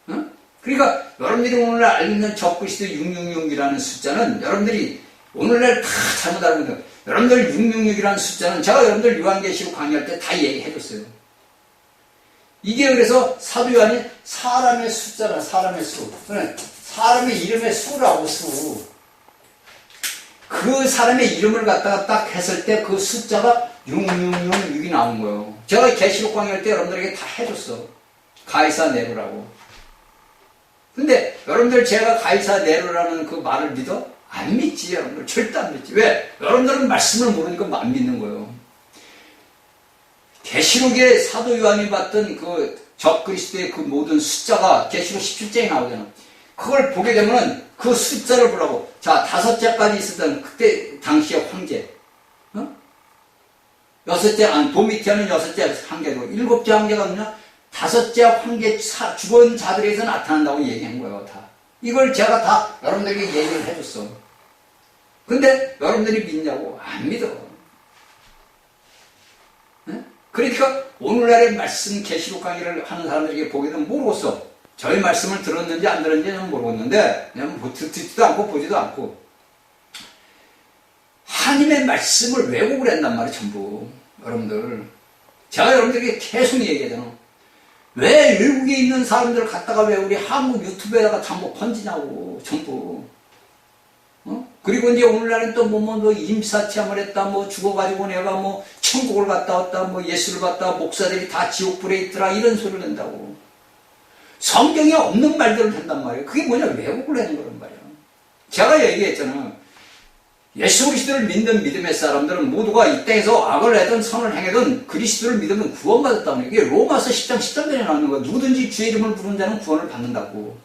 응? 그러니까 여러분들이 오늘날 알고 있는 적그리스도 666이라는 숫자는 여러분들이 오늘날 다 잘못 알고 있는 거예요. 여러분들 666이라는 숫자는 제가 여러분들 요한계시록 강의할 때 다 얘기해줬어요. 이게 그래서 사도 요한이 사람의 숫자라, 사람의 수. 사람의 이름의 수라고, 수. 그 사람의 이름을 갖다가 딱 했을 때 그 숫자가 666이 나온 거예요. 제가 계시록 강의할 때 여러분들에게 다 해줬어. 가이사 네로라고. 근데 여러분들 제가 가이사 네로라는 그 말을 믿어? 안 믿지, 여러분들. 절대 안 믿지. 왜? 여러분들은 말씀을 모르니까 안 믿는 거예요. 계시록에 사도 요한이 봤던 그 적그리스도의 그 모든 숫자가 계시록 17장에 나오잖아. 그걸 보게 되면 그 숫자를 보라고. 자, 5자까지 있었던 그때 당시의 황제. 어? 6째, 도미티아는 6째 황제고 7째 황제가 뭐냐? 5째 황제 죽은 자들에서 나타난다고 얘기한 거예요, 다. 이걸 제가 다 여러분들에게 얘기를 해줬어. 근데 여러분들이 믿냐고? 안 믿어. 네? 그러니까 오늘날의 말씀 계시록 강의를 하는 사람들에게 보게 되면 모르겠어. 저희 말씀을 들었는지 안 들었는지는 모르겠는데 그냥 뭐 듣지도 않고 보지도 않고 하나님의 말씀을 왜곡을 한단 말이에요, 전부. 여러분들. 제가 여러분들에게 계속 얘기하잖아. 왜 외국에 있는 사람들을 갖다가 왜 우리 한국 유튜브에다가 전부 번지냐고, 전부. 어? 그리고 이제 오늘날은 또 뭐 임사체험을 했다, 뭐 죽어가지고 내가 뭐 천국을 갔다 왔다, 뭐 예수를 봤다, 목사들이 다 지옥불에 있더라, 이런 소리를 낸다고. 성경에 없는 말들을 한단 말이에요. 그게 뭐냐, 왜곡을 하는 거란 말이에요. 제가 얘기했잖아. 예수 그리스도를 믿는 믿음의 사람들은 모두가 이 땅에서 악을 하든 선을 행하든 그리스도를 믿으면 구원받았다는 게 로마서 10장 10절에 나오는 거야. 누구든지 주의 이름을 부르는 자는 구원을 받는다고.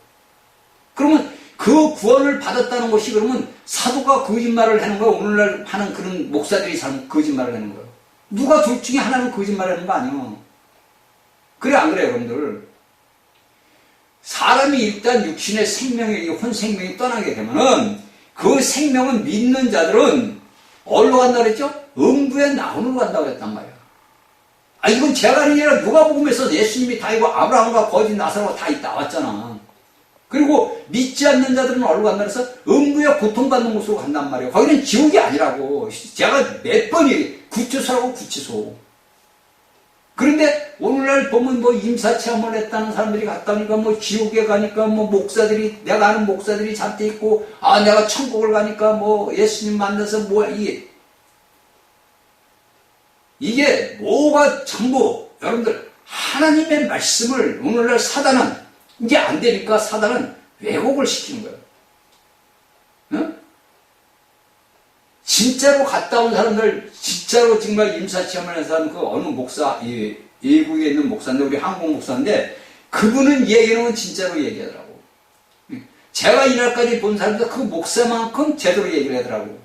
그러면 그 구원을 받았다는 것이 그러면 사도가 거짓말을 하는 거야? 오늘날 하는 그런 목사들이 거짓말을 하는 거야? 누가 둘 중에 하나는 거짓말을 하는 거 아니야? 그래 안 그래 여러분들? 사람이 일단 육신의 생명이 혼생명이 떠나게 되면은 그 생명은 믿는 자들은 어디로 간다고 그랬죠? 음부에 나오는 거 간다고 그랬단 말이야. 아, 이건 제가 하는 게 아니라 누가복음에서 예수님이 다 이거 아브라함과 거짓 나사로가 다 나왔잖아. 그리고 믿지 않는 자들은 어디로 간다 그래서 음부에 고통받는 곳으로 간단 말이에요. 거기는 지옥이 아니라고. 제가 몇 번이 구치소라고, 구치소. 그런데 오늘날 보면 뭐 임사체험을 했다는 사람들이 갔다 오니까 뭐 지옥에 가니까 뭐 목사들이, 내가 아는 목사들이 잔뜩 있고, 아, 내가 천국을 가니까 뭐 예수님 만나서 뭐야, 이게 뭐가 전부, 여러분들, 하나님의 말씀을 오늘날 사단은, 이게 안 되니까 사단은 왜곡을 시키는 거예요. 응? 진짜로 갔다 온 사람들, 진짜로 정말 임사체험을 한 사람, 그 어느 목사, 외국에 있는 목사인데, 우리 한국 목사인데, 그분은 얘기하는 건 진짜로 얘기하더라고. 제가 이날까지 본 사람들 그 목사만큼 제대로 얘기를 하더라고.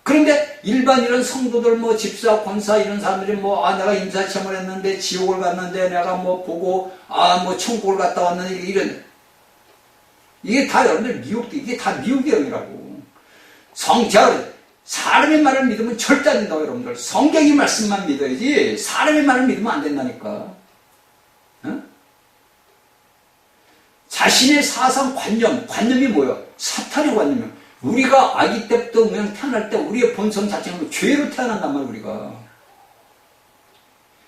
그런데 일반 이런 성도들 뭐 집사, 권사 이런 사람들이 뭐 내가 임사체험을 했는데 지옥을 갔는데 내가 뭐 보고 뭐 천국을 갔다 왔는데 이런 이게 다 여러분들 미혹돼. 이게 다 미혹의 영이라고. 사람의 말을 믿으면 절대 안 된다고 여러분들. 성경의 말씀만 믿어야지 사람의 말을 믿으면 안 된다니까. 자신의 사상 관념이 뭐예요? 사탄의 관념이에요. 우리가 아기 때부터 그냥 태어날 때 우리의 본성 자체는 죄로 태어난단 말이에요. 우리가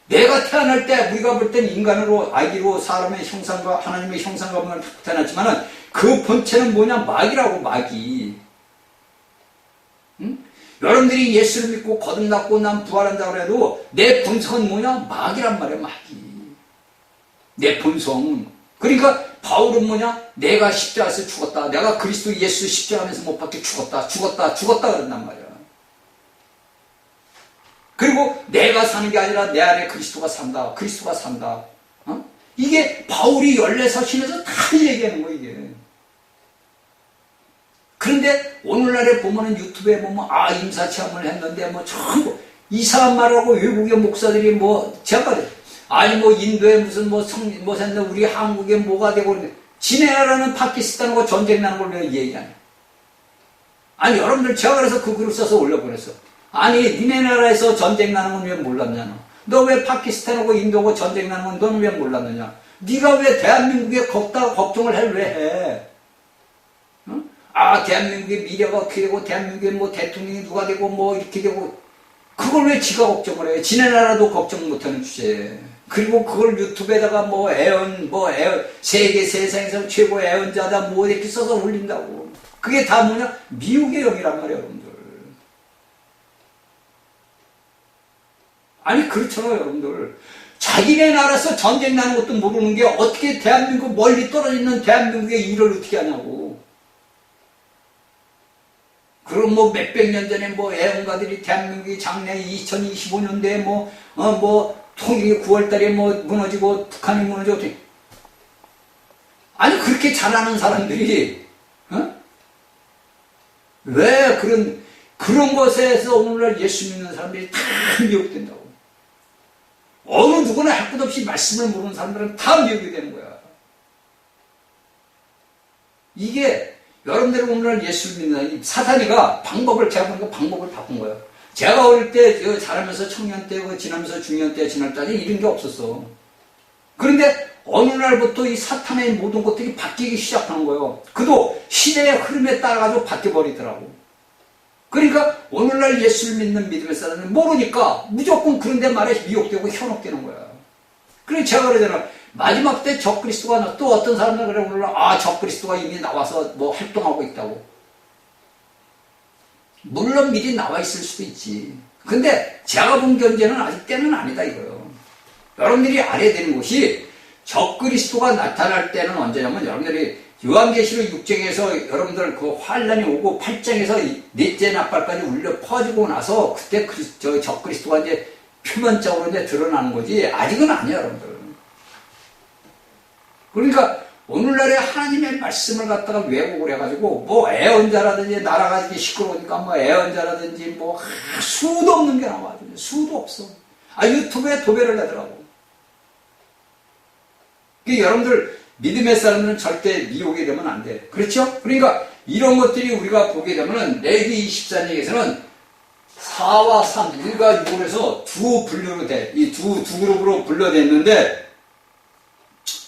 내가 태어날 때 우리가 볼 땐 인간으로 아기로 사람의 형상과 하나님의 형상과 모양을 태어났지만은 그 본체는 뭐냐? 마귀라고. 마귀. 여러분들이 예수를 믿고 거듭났고 난 부활한다고 해도 내 본성은 뭐냐? 마귀란 말이야. 마귀. 내 본성. 그러니까 바울은 뭐냐? 내가 십자가에서 죽었다. 내가 그리스도 예수 십자가 안에서 못 박혀 죽었다 그런단 말이야. 그리고 내가 사는 게 아니라 내 안에 그리스도가 산다. 이게 바울이 14서신에서 다 얘기하는 거야, 이게. 그런데 오늘날에 보면은 유튜브에 보면 임사체험을 했는데 뭐 전부 이상한 말하고 외국의 목사들이 제가 뭐 인도에 무슨 했는데 우리 한국에 뭐가 되고 그러는데 지네 나라는 파키스탄하고 전쟁 나는 걸 왜 얘기하냐. 여러분들 제가 그래서 그 글을 써서 올려보냈어. 니네 나라에서 전쟁 나는 건 왜 몰랐냐. 너 왜 파키스탄하고 인도하고 전쟁 나는 건 너는 왜 몰랐느냐. 네가 왜 대한민국에 걱정을 왜 해. 대한민국의 미래가 어떻게 되고 대한민국의 대통령이 누가 되고 이렇게 되고 그걸 왜 지가 걱정을 해. 지네 나라도 걱정 못하는 주제에. 그리고 그걸 유튜브에다가 세상에서 최고 애언자다 이렇게 써서 올린다고. 그게 다 뭐냐? 미혹의 영이란 말이에요, 여러분들. 그렇잖아요, 여러분들. 자기네 나라에서 전쟁 나는 것도 모르는 게 어떻게 대한민국 멀리 떨어져 있는 대한민국의 일을 어떻게 하냐고. 그럼 몇백 년 전에 애언가들이 대한민국이 작년에 2025년도에 통일이 9월달에 무너지고 북한이 무너지고 그렇게 잘하는 사람들이 왜 그런 것에서 오늘날 예수 믿는 사람들이 다 미혹된다고. 어느 누구나 할 것 없이 말씀을 모르는 사람들은 다 미혹이 되는 거야. 이게 여러분들이 오늘날 예수를 믿는 사탄이가 제가 보니까 방법을 바꾼 거예요. 제가 어릴 때 자라면서 청년 때 지나면서 중년 때 지날 때까지 이런 게 없었어. 그런데 어느 날부터 이 사탄의 모든 것들이 바뀌기 시작하는 거예요. 그도 시대의 흐름에 따라가지고 바뀌어버리더라고. 그러니까 오늘날 예수를 믿는 믿음의 사람은 모르니까 무조건 그런 데 말에 미혹되고 현혹되는 거야. 그래서 제가 그러잖아. 마지막 때 적그리스도가 또 어떤 사람들 그래 오늘날 적그리스도가 이미 나와서 활동하고 있다고. 물론 미리 나와 있을 수도 있지. 근데 제가 본 견제는 아직 때는 아니다 이거예요. 여러분들이 알아야 되는 것이 적그리스도가 나타날 때는 언제냐면 여러분들이 요한계시록 6장에서 여러분들 그 환란이 오고 8장에서 넷째 나팔까지 울려 퍼지고 나서 그때 적그리스도가 이제 표면적으로 이제 드러나는 거지 아직은 아니야 여러분들. 그러니까 오늘날에 하나님의 말씀을 갖다가 왜곡을 해가지고 애언자라든지 나라가 이제 시끄러우니까 애언자라든지 수도 없는 게 나와. 수도 없어. 유튜브에 도배를 하더라고. 여러분들 믿음의 사람들은 절대 미혹이 되면 안 돼. 그렇죠? 그러니까 이런 것들이 우리가 보게 되면은 레위기 24장에서는 4와 3, 1과 6에서 두 분류로 돼. 이 두 그룹으로 분류됐는데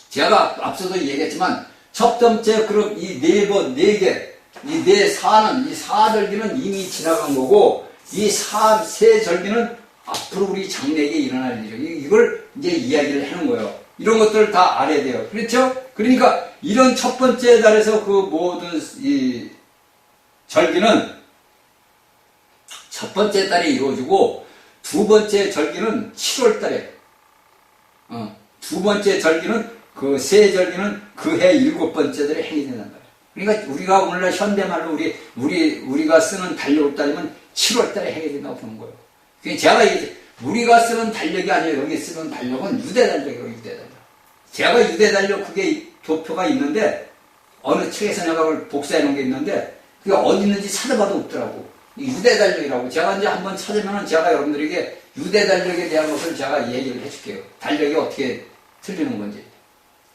제가 앞서도 얘기했지만 첫 번째 그룹 이 네 개, 이 네 사는 이 사절기는 이미 지나간 거고 이 세 절기는 앞으로 우리 장래에 일어날 일이죠. 이걸 이제 이야기를 하는 거예요. 이런 것들을 다 알아야 돼요. 그렇죠? 그러니까 이런 첫 번째 달에서 그 모든 이 절기는 첫 번째 달에 이루어지고 두 번째 절기는 7월 달에 두 번째 절기는 그 세 절기는 그 해 7번째 달에 행이 된단 말이에요. 그러니까 우리가 오늘날 현대말로 우리가 쓰는 달력을 따지면 7월 달에 행이 된다고 보는 거예요. 제가 우리가 쓰는 달력이 아니에요. 여기 쓰는 달력은 유대 달력이에요. 유대 달력. 제가 유대 달력 그게 도표가 있는데 어느 책에서 내가 그걸 복사해 놓은 게 있는데 그게 어디 있는지 찾아봐도 없더라고. 유대 달력이라고. 제가 이제 한번 찾으면은 제가 여러분들에게 유대 달력에 대한 것을 제가 얘기를 해줄게요. 달력이 어떻게 틀리는 건지.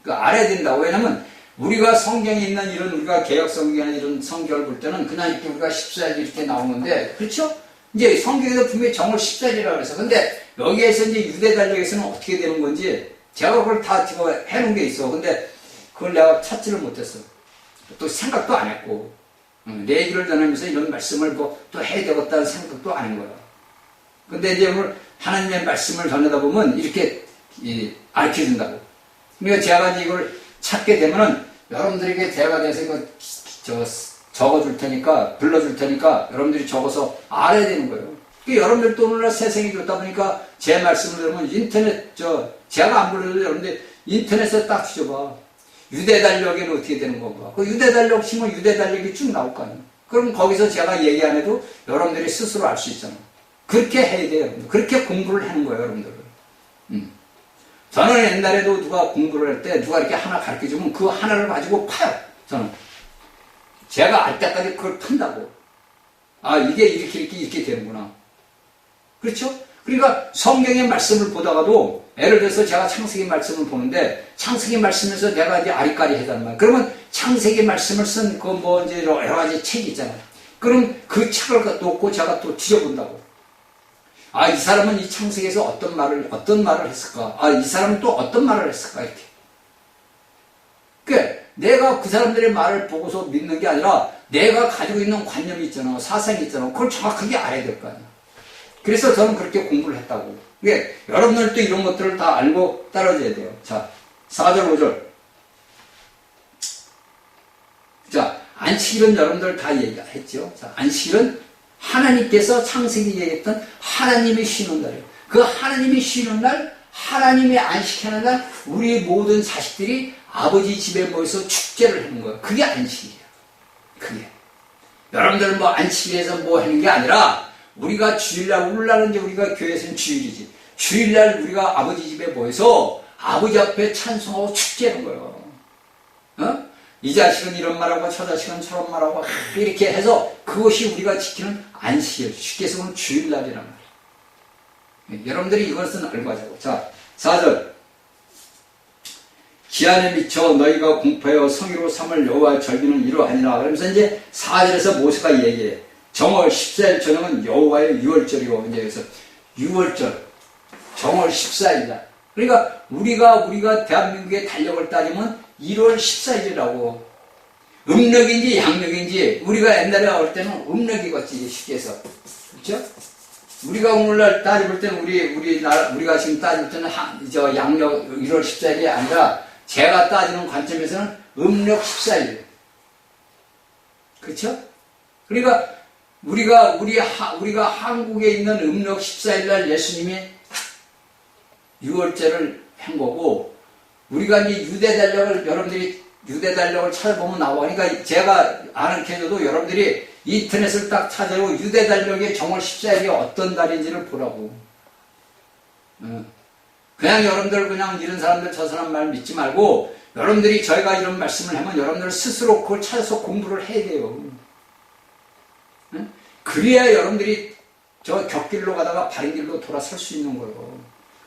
그 알아야 된다고. 왜냐면 우리가 성경에 있는 이런 우리가 개혁 성경이나 이런 성경을 볼 때는 그냥 이렇게 우리가 14일 이렇게 나오는데 그렇죠? 이제 성경에도 분명히 정월 14일이라고 그래서 근데 여기에서 이제 유대 달력에서는 어떻게 되는 건지 제가 그걸 다 지금 해놓은 게 있어. 근데 그걸 내가 찾지를 못했어. 또 생각도 안 했고 내 얘기를 전하면서 이런 말씀을 뭐 또 해야 되겠다는 생각도 안 한 거야. 근데 이제 오늘 하나님의 말씀을 전하다 보면 이렇게 알려준다고. 그러니까 제가 이제 이걸 찾게 되면은 여러분들에게 대화가 돼서 이거 적어줄 테니까, 불러줄 테니까 여러분들이 적어서 알아야 되는 거예요. 그러니까 여러분들도 오늘날 세상이 좋다 보니까 제 말씀을 들으면 인터넷, 제가 안 불러도 여러분들 인터넷에 딱 뒤져봐. 유대 달력에는 어떻게 되는 건가. 그 유대 달력 치면 유대 달력이 쭉 나올 거 아니에요. 그럼 거기서 제가 얘기 안 해도 여러분들이 스스로 알 수 있잖아요. 그렇게 해야 돼요, 여러분들. 그렇게 공부를 하는 거예요, 여러분들. 저는 옛날에도 누가 공부를 할 때 누가 이렇게 하나 가르쳐 주면 그 하나를 가지고 파요, 저는. 제가 알 때까지 그걸 판다고. 아, 이게 이렇게 되는구나. 그렇죠? 그러니까 성경의 말씀을 보다가도 예를 들어서 제가 창세기 말씀을 보는데 창세기 말씀에서 내가 이제 아리까리 해달란 말이야. 그러면 창세기 말씀을 쓴 그 뭐 이제 여러 가지 책이 있잖아요. 그럼 그 책을 놓고 제가 또 뒤져본다고. 아, 이 사람은 이 창세기에서 어떤 말을 했을까? 아, 이 사람은 또 어떤 말을 했을까? 이렇게. 그러니까 내가 그 사람들의 말을 보고서 믿는 게 아니라 내가 가지고 있는 관념이 있잖아. 사상이 있잖아. 그걸 정확하게 알아야 될 거 아니야. 그래서 저는 그렇게 공부를 했다고. 그러니까 여러분들도 이런 것들을 다 알고 따라줘야 돼요. 자, 4절, 5절. 자, 안식일은 여러분들 다 얘기했죠. 자, 안식일은 하나님께서 창세기 얘기했던 하나님이 쉬는 날이에요. 그 하나님이 쉬는 날, 하나님이 안식하는 날, 우리 모든 자식들이 아버지 집에 모여서 축제를 하는 거예요. 그게 안식이에요. 그게. 여러분들은 뭐 안식일에서 뭐 하는 게 아니라, 우리가 주일날, 오늘날은 이제 우리가 교회에서는 주일이지. 주일날 우리가 아버지 집에 모여서 아버지 앞에 찬송하고 축제하는 거예요. 어? 이 자식은 이런 말하고 저 자식은 저런 말하고 이렇게 해서 그것이 우리가 지키는 안식일, 쉽게 해서 보면 주일날이란 말이에요. 여러분들이 이것은 알고 하자고. 자, 4절. 기한에 미쳐 너희가 공포하여 성의로 삼을 여호와의 절기는 이러하니라. 그러면서 이제 4절에서 모세가 얘기해. 정월 14일 저녁은 여호와의 유월절이고 이제 그래서 유월절, 정월 14일날. 그러니까 우리가 대한민국의 달력을 따지면 1월 14일이라고. 음력인지 양력인지 우리가 옛날에 올 때는 음력이겠지, 쉽게 해서. 그렇죠? 우리가 오늘날 따져볼 때는 우리가 지금 따질 때는 양력 1월 14일이 아니라 제가 따지는 관점에서는 음력 14일. 그렇죠? 그러니까 우리가 한국에 있는 음력 14일날 예수님이 유월절을 한 거고, 우리가 이제 여러분들이 유대 달력을 찾아보면 나와. 그러니까 제가 아는 캐녀도 여러분들이 인터넷을 딱 찾아보고 유대 달력의 정월 14일이 어떤 달인지를 보라고. 그냥 여러분들 그냥 이런 사람들 저 사람 말 믿지 말고 여러분들이 저희가 이런 말씀을 하면 여러분들 스스로 그걸 찾아서 공부를 해야 돼요. 그래야 여러분들이 저 곁길로 가다가 바른 길로 돌아설 수 있는 거예요.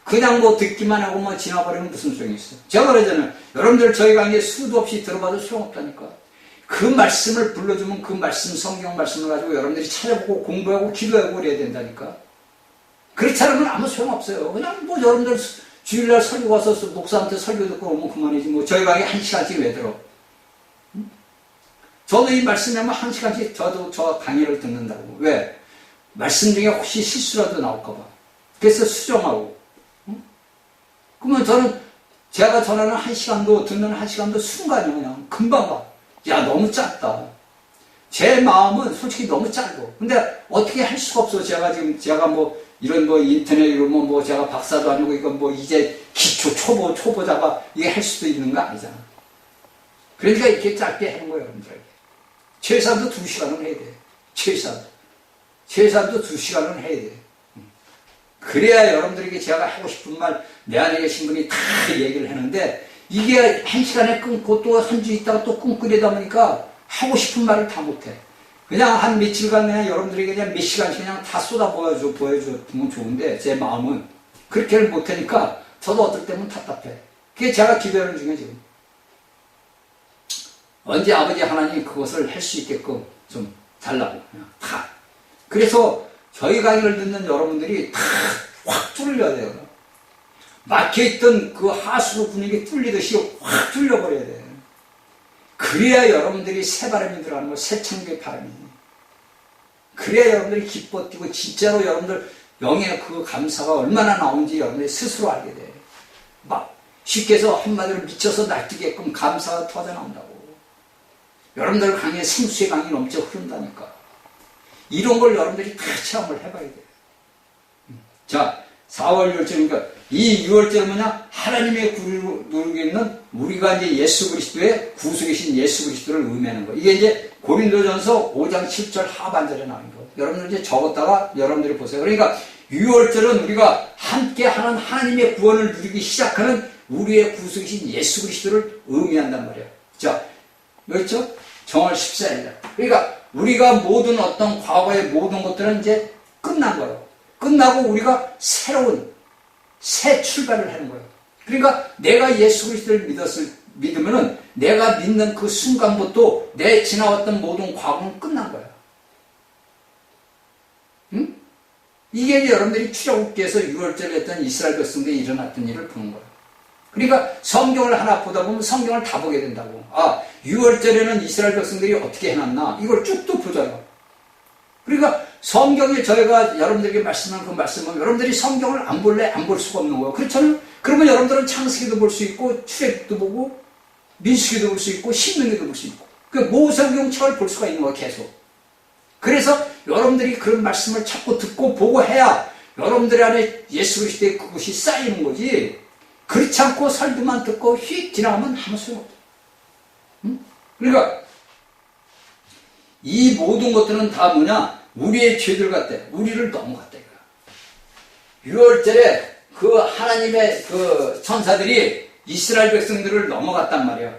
그냥 뭐 듣기만 하고 뭐 지나버리면 무슨 소용이 있어요. 제가 그러잖아요. 여러분들 저희 강의 수도 없이 들어봐도 소용없다니까. 그 말씀을 불러주면 그 말씀, 성경 말씀을 가지고 여러분들이 찾아보고 공부하고 기도하고 그래야 된다니까. 그렇지 않으면 아무 소용없어요. 그냥 뭐 여러분들 주일날 설교 가서 목사한테 설교 듣고 오면 그만이지. 뭐 저희 강의 1시간씩 왜 들어? 저도 이 말씀하면 1시간씩 저도 저 강의를 듣는다고. 왜? 말씀 중에 혹시 실수라도 나올까봐. 그래서 수정하고. 그러면 제가 전하는 1시간도, 듣는 1시간도 순간이에요. 그냥 금방 가. 야, 너무 짧다. 제 마음은 솔직히 너무 짧고. 근데 어떻게 할 수가 없어. 제가 뭐, 이런 뭐 인터넷 이러면 뭐 제가 박사도 아니고 이건 뭐 이제 기초, 초보자가 이게 할 수도 있는 거 아니잖아. 그러니까 이렇게 짧게 하는 거예요, 여러분들에게. 최소한도 2시간은 해야 돼. 최소한도 2시간은 해야 돼. 그래야 여러분들에게 제가 하고 싶은 말, 내 안에 계신 분이 다 얘기를 하는데, 이게 한 시간에 끊고 또 한 주 있다가 또 끊고 이러다 보니까 하고 싶은 말을 다 못해. 그냥 한 며칠간 그냥 여러분들에게 그냥 몇 시간씩 그냥 다 쏟아 보여주면 좋은데 제 마음은 그렇게는 못하니까 저도 어떨 때면 답답해. 그게 제가 기도하는 중에 지금. 언제 아버지 하나님 그것을 할 수 있게끔 좀 달라고. 그냥 다. 그래서 저희 강의를 듣는 여러분들이 다 확 뚫려야 돼요. 막혀있던 그 하수구 분위기 뚫리듯이 확 뚫려버려야 돼. 그래야 여러분들이 새 바람이 들어가는 거, 새 창조의 바람이. 그래야 여러분들이 기뻐 뛰고 진짜로 여러분들 영의 그 감사가 얼마나 나온지 여러분들이 스스로 알게 돼. 막 쉽게 해서 한마디로 미쳐서 날뛰게끔 감사가 터져 나온다고. 여러분들 강에 생수의 강이 넘쳐 흐른다니까. 이런 걸 여러분들이 다 체험을 해봐야 돼. 자, 4월 6월절이니까 이 6월절은 뭐냐? 하나님의 구를 누르고 있는 우리가 이제 예수 그리스도의 구속이신 예수 그리스도를 의미하는 거. 이게 이제 고린도전서 5장 7절 하반절에 나온 거. 여러분들 이제 적었다가 여러분들이 보세요. 그러니까 6월절은 우리가 함께 하는 하나님의 구원을 누리기 시작하는 우리의 구속이신 예수 그리스도를 의미한단 말이에요. 자, 그렇죠? 정월 14일날. 그러니까 우리가 모든 어떤 과거의 모든 것들은 이제 끝난 거예요. 끝나고 우리가 새로운 새 출발을 하는 거예요. 그러니까 내가 예수 그리스도를 믿으면은 내가 믿는 그 순간부터 내 지나왔던 모든 과거는 끝난 거야. 응? 이게 이제 여러분들이 출애굽기에서 6월절에 했던 이스라엘 백성들이 일어났던 일을 보는 거예요. 그러니까 성경을 하나 보다 보면 성경을 다 보게 된다고. 아, 6월절에는 이스라엘 백성들이 어떻게 해놨나? 이걸 쭉 또 보자요. 그러니까 성경에 저희가 여러분들에게 말씀한 그 말씀은 여러분들이 성경을 안 볼래? 안 볼 수가 없는 거예요. 그렇잖아요? 그러면 여러분들은 창세기도 볼 수 있고 출애굽기도 보고 민수기도 볼 수 있고 신명기도 볼 수 있고 그 모세경책을 볼 수가 있는 거예요. 계속. 그래서 여러분들이 그런 말씀을 자꾸 듣고 보고 해야 여러분들 안에 예수 그리스도의 그것이 쌓이는 거지. 그렇지 않고 설교만 듣고 휙 지나가면 아무 소용없다. 응? 그러니까 이 모든 것들은 다 뭐냐? 우리의 죄들 같대. 우리를 넘어갔다. 6월절에 그 하나님의 그 천사들이 이스라엘 백성들을 넘어갔단 말이야.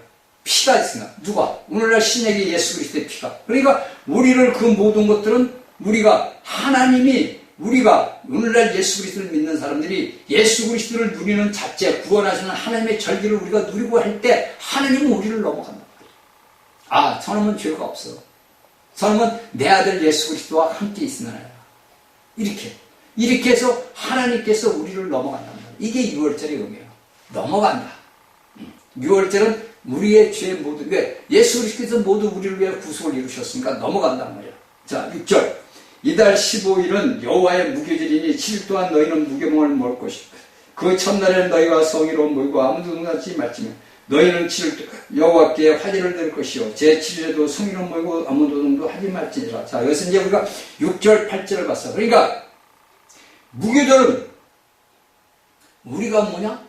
피가 있으니까. 누가? 오늘날 신약의 예수 그리스도의 피가. 그러니까 우리를 그 모든 것들은 우리가 하나님이 우리가 오늘날 예수 그리스도를 믿는 사람들이 예수 그리스도를 누리는 자체 구원하시는 하나님의 절기를 우리가 누리고 할 때 하나님은 우리를 넘어간다. 아, 저놈은 죄가 없어. 저놈은 내 아들 예수 그리스도와 함께 있으느라. 이렇게 해서 하나님께서 우리를 넘어간단 말이야. 이게 6월절의 의미예요. 넘어간다. 6월절은 우리의 죄 모두, 왜? 예수 그리스도께서 모두 우리를 위해 구속을 이루셨으니까 넘어간단 말이야. 자, 6절. 이달 15일은 여호와의 무교절이니 7일 동안 너희는 무교봉을 먹을 것이다. 그 첫날에는 너희가 성의로 모이고 아무도 눈하지 말지며 너희는 7일 동안 여호와께 화제를 드릴 것이요 제7일에도 성의로 모이고 아무도 눈도 하지 말지니라. 자, 여기서 이제 우리가 6절 8절을 봤어. 그러니까 무교절은 우리가 뭐냐?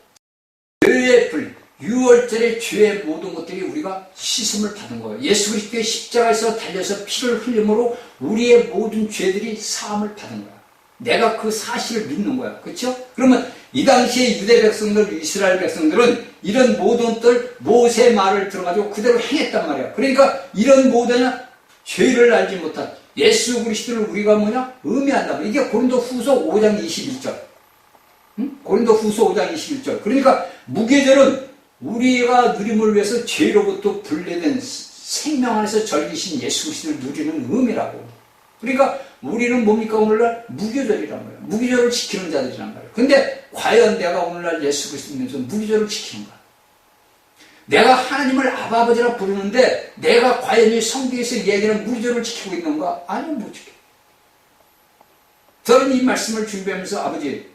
죄의 불 6월절의 죄의 모든 것들이 우리가 씻음을 받은 거예요. 예수 그리스도의 십자가에서 달려서 피를 흘림으로 우리의 모든 죄들이 사함을 받은 거야. 내가 그 사실을 믿는 거야. 그렇죠? 그러면 이 당시에 유대 백성들, 이스라엘 백성들은 이런 모든 것들 모세의 말을 들어가지고 그대로 행했단 말이야. 그러니까 이런 모든 죄를 알지 못한 예수 그리스도를 우리가 뭐냐? 의미한다. 이게 고린도후서 5장 21절. 응? 고린도후서 5장 21절. 그러니까 무교절은 우리가 누림을 위해서 죄로부터 분리된 생명 안에서 절기신 예수 그리스도를 누리는 의미라고. 그러니까 우리는 뭡니까? 오늘날 무교절이란 말이에요. 무교절을 지키는 자들이란 말이에요. 근데 과연 내가 오늘날 예수 그리스도 믿으면서 무교절을 지키는가? 내가 하나님을 아버지라 부르는데 내가 과연 이 성경에서 얘기하는 무교절을 지키고 있는가? 아니요, 못 지켜. 저는 이 말씀을 준비하면서 아버지,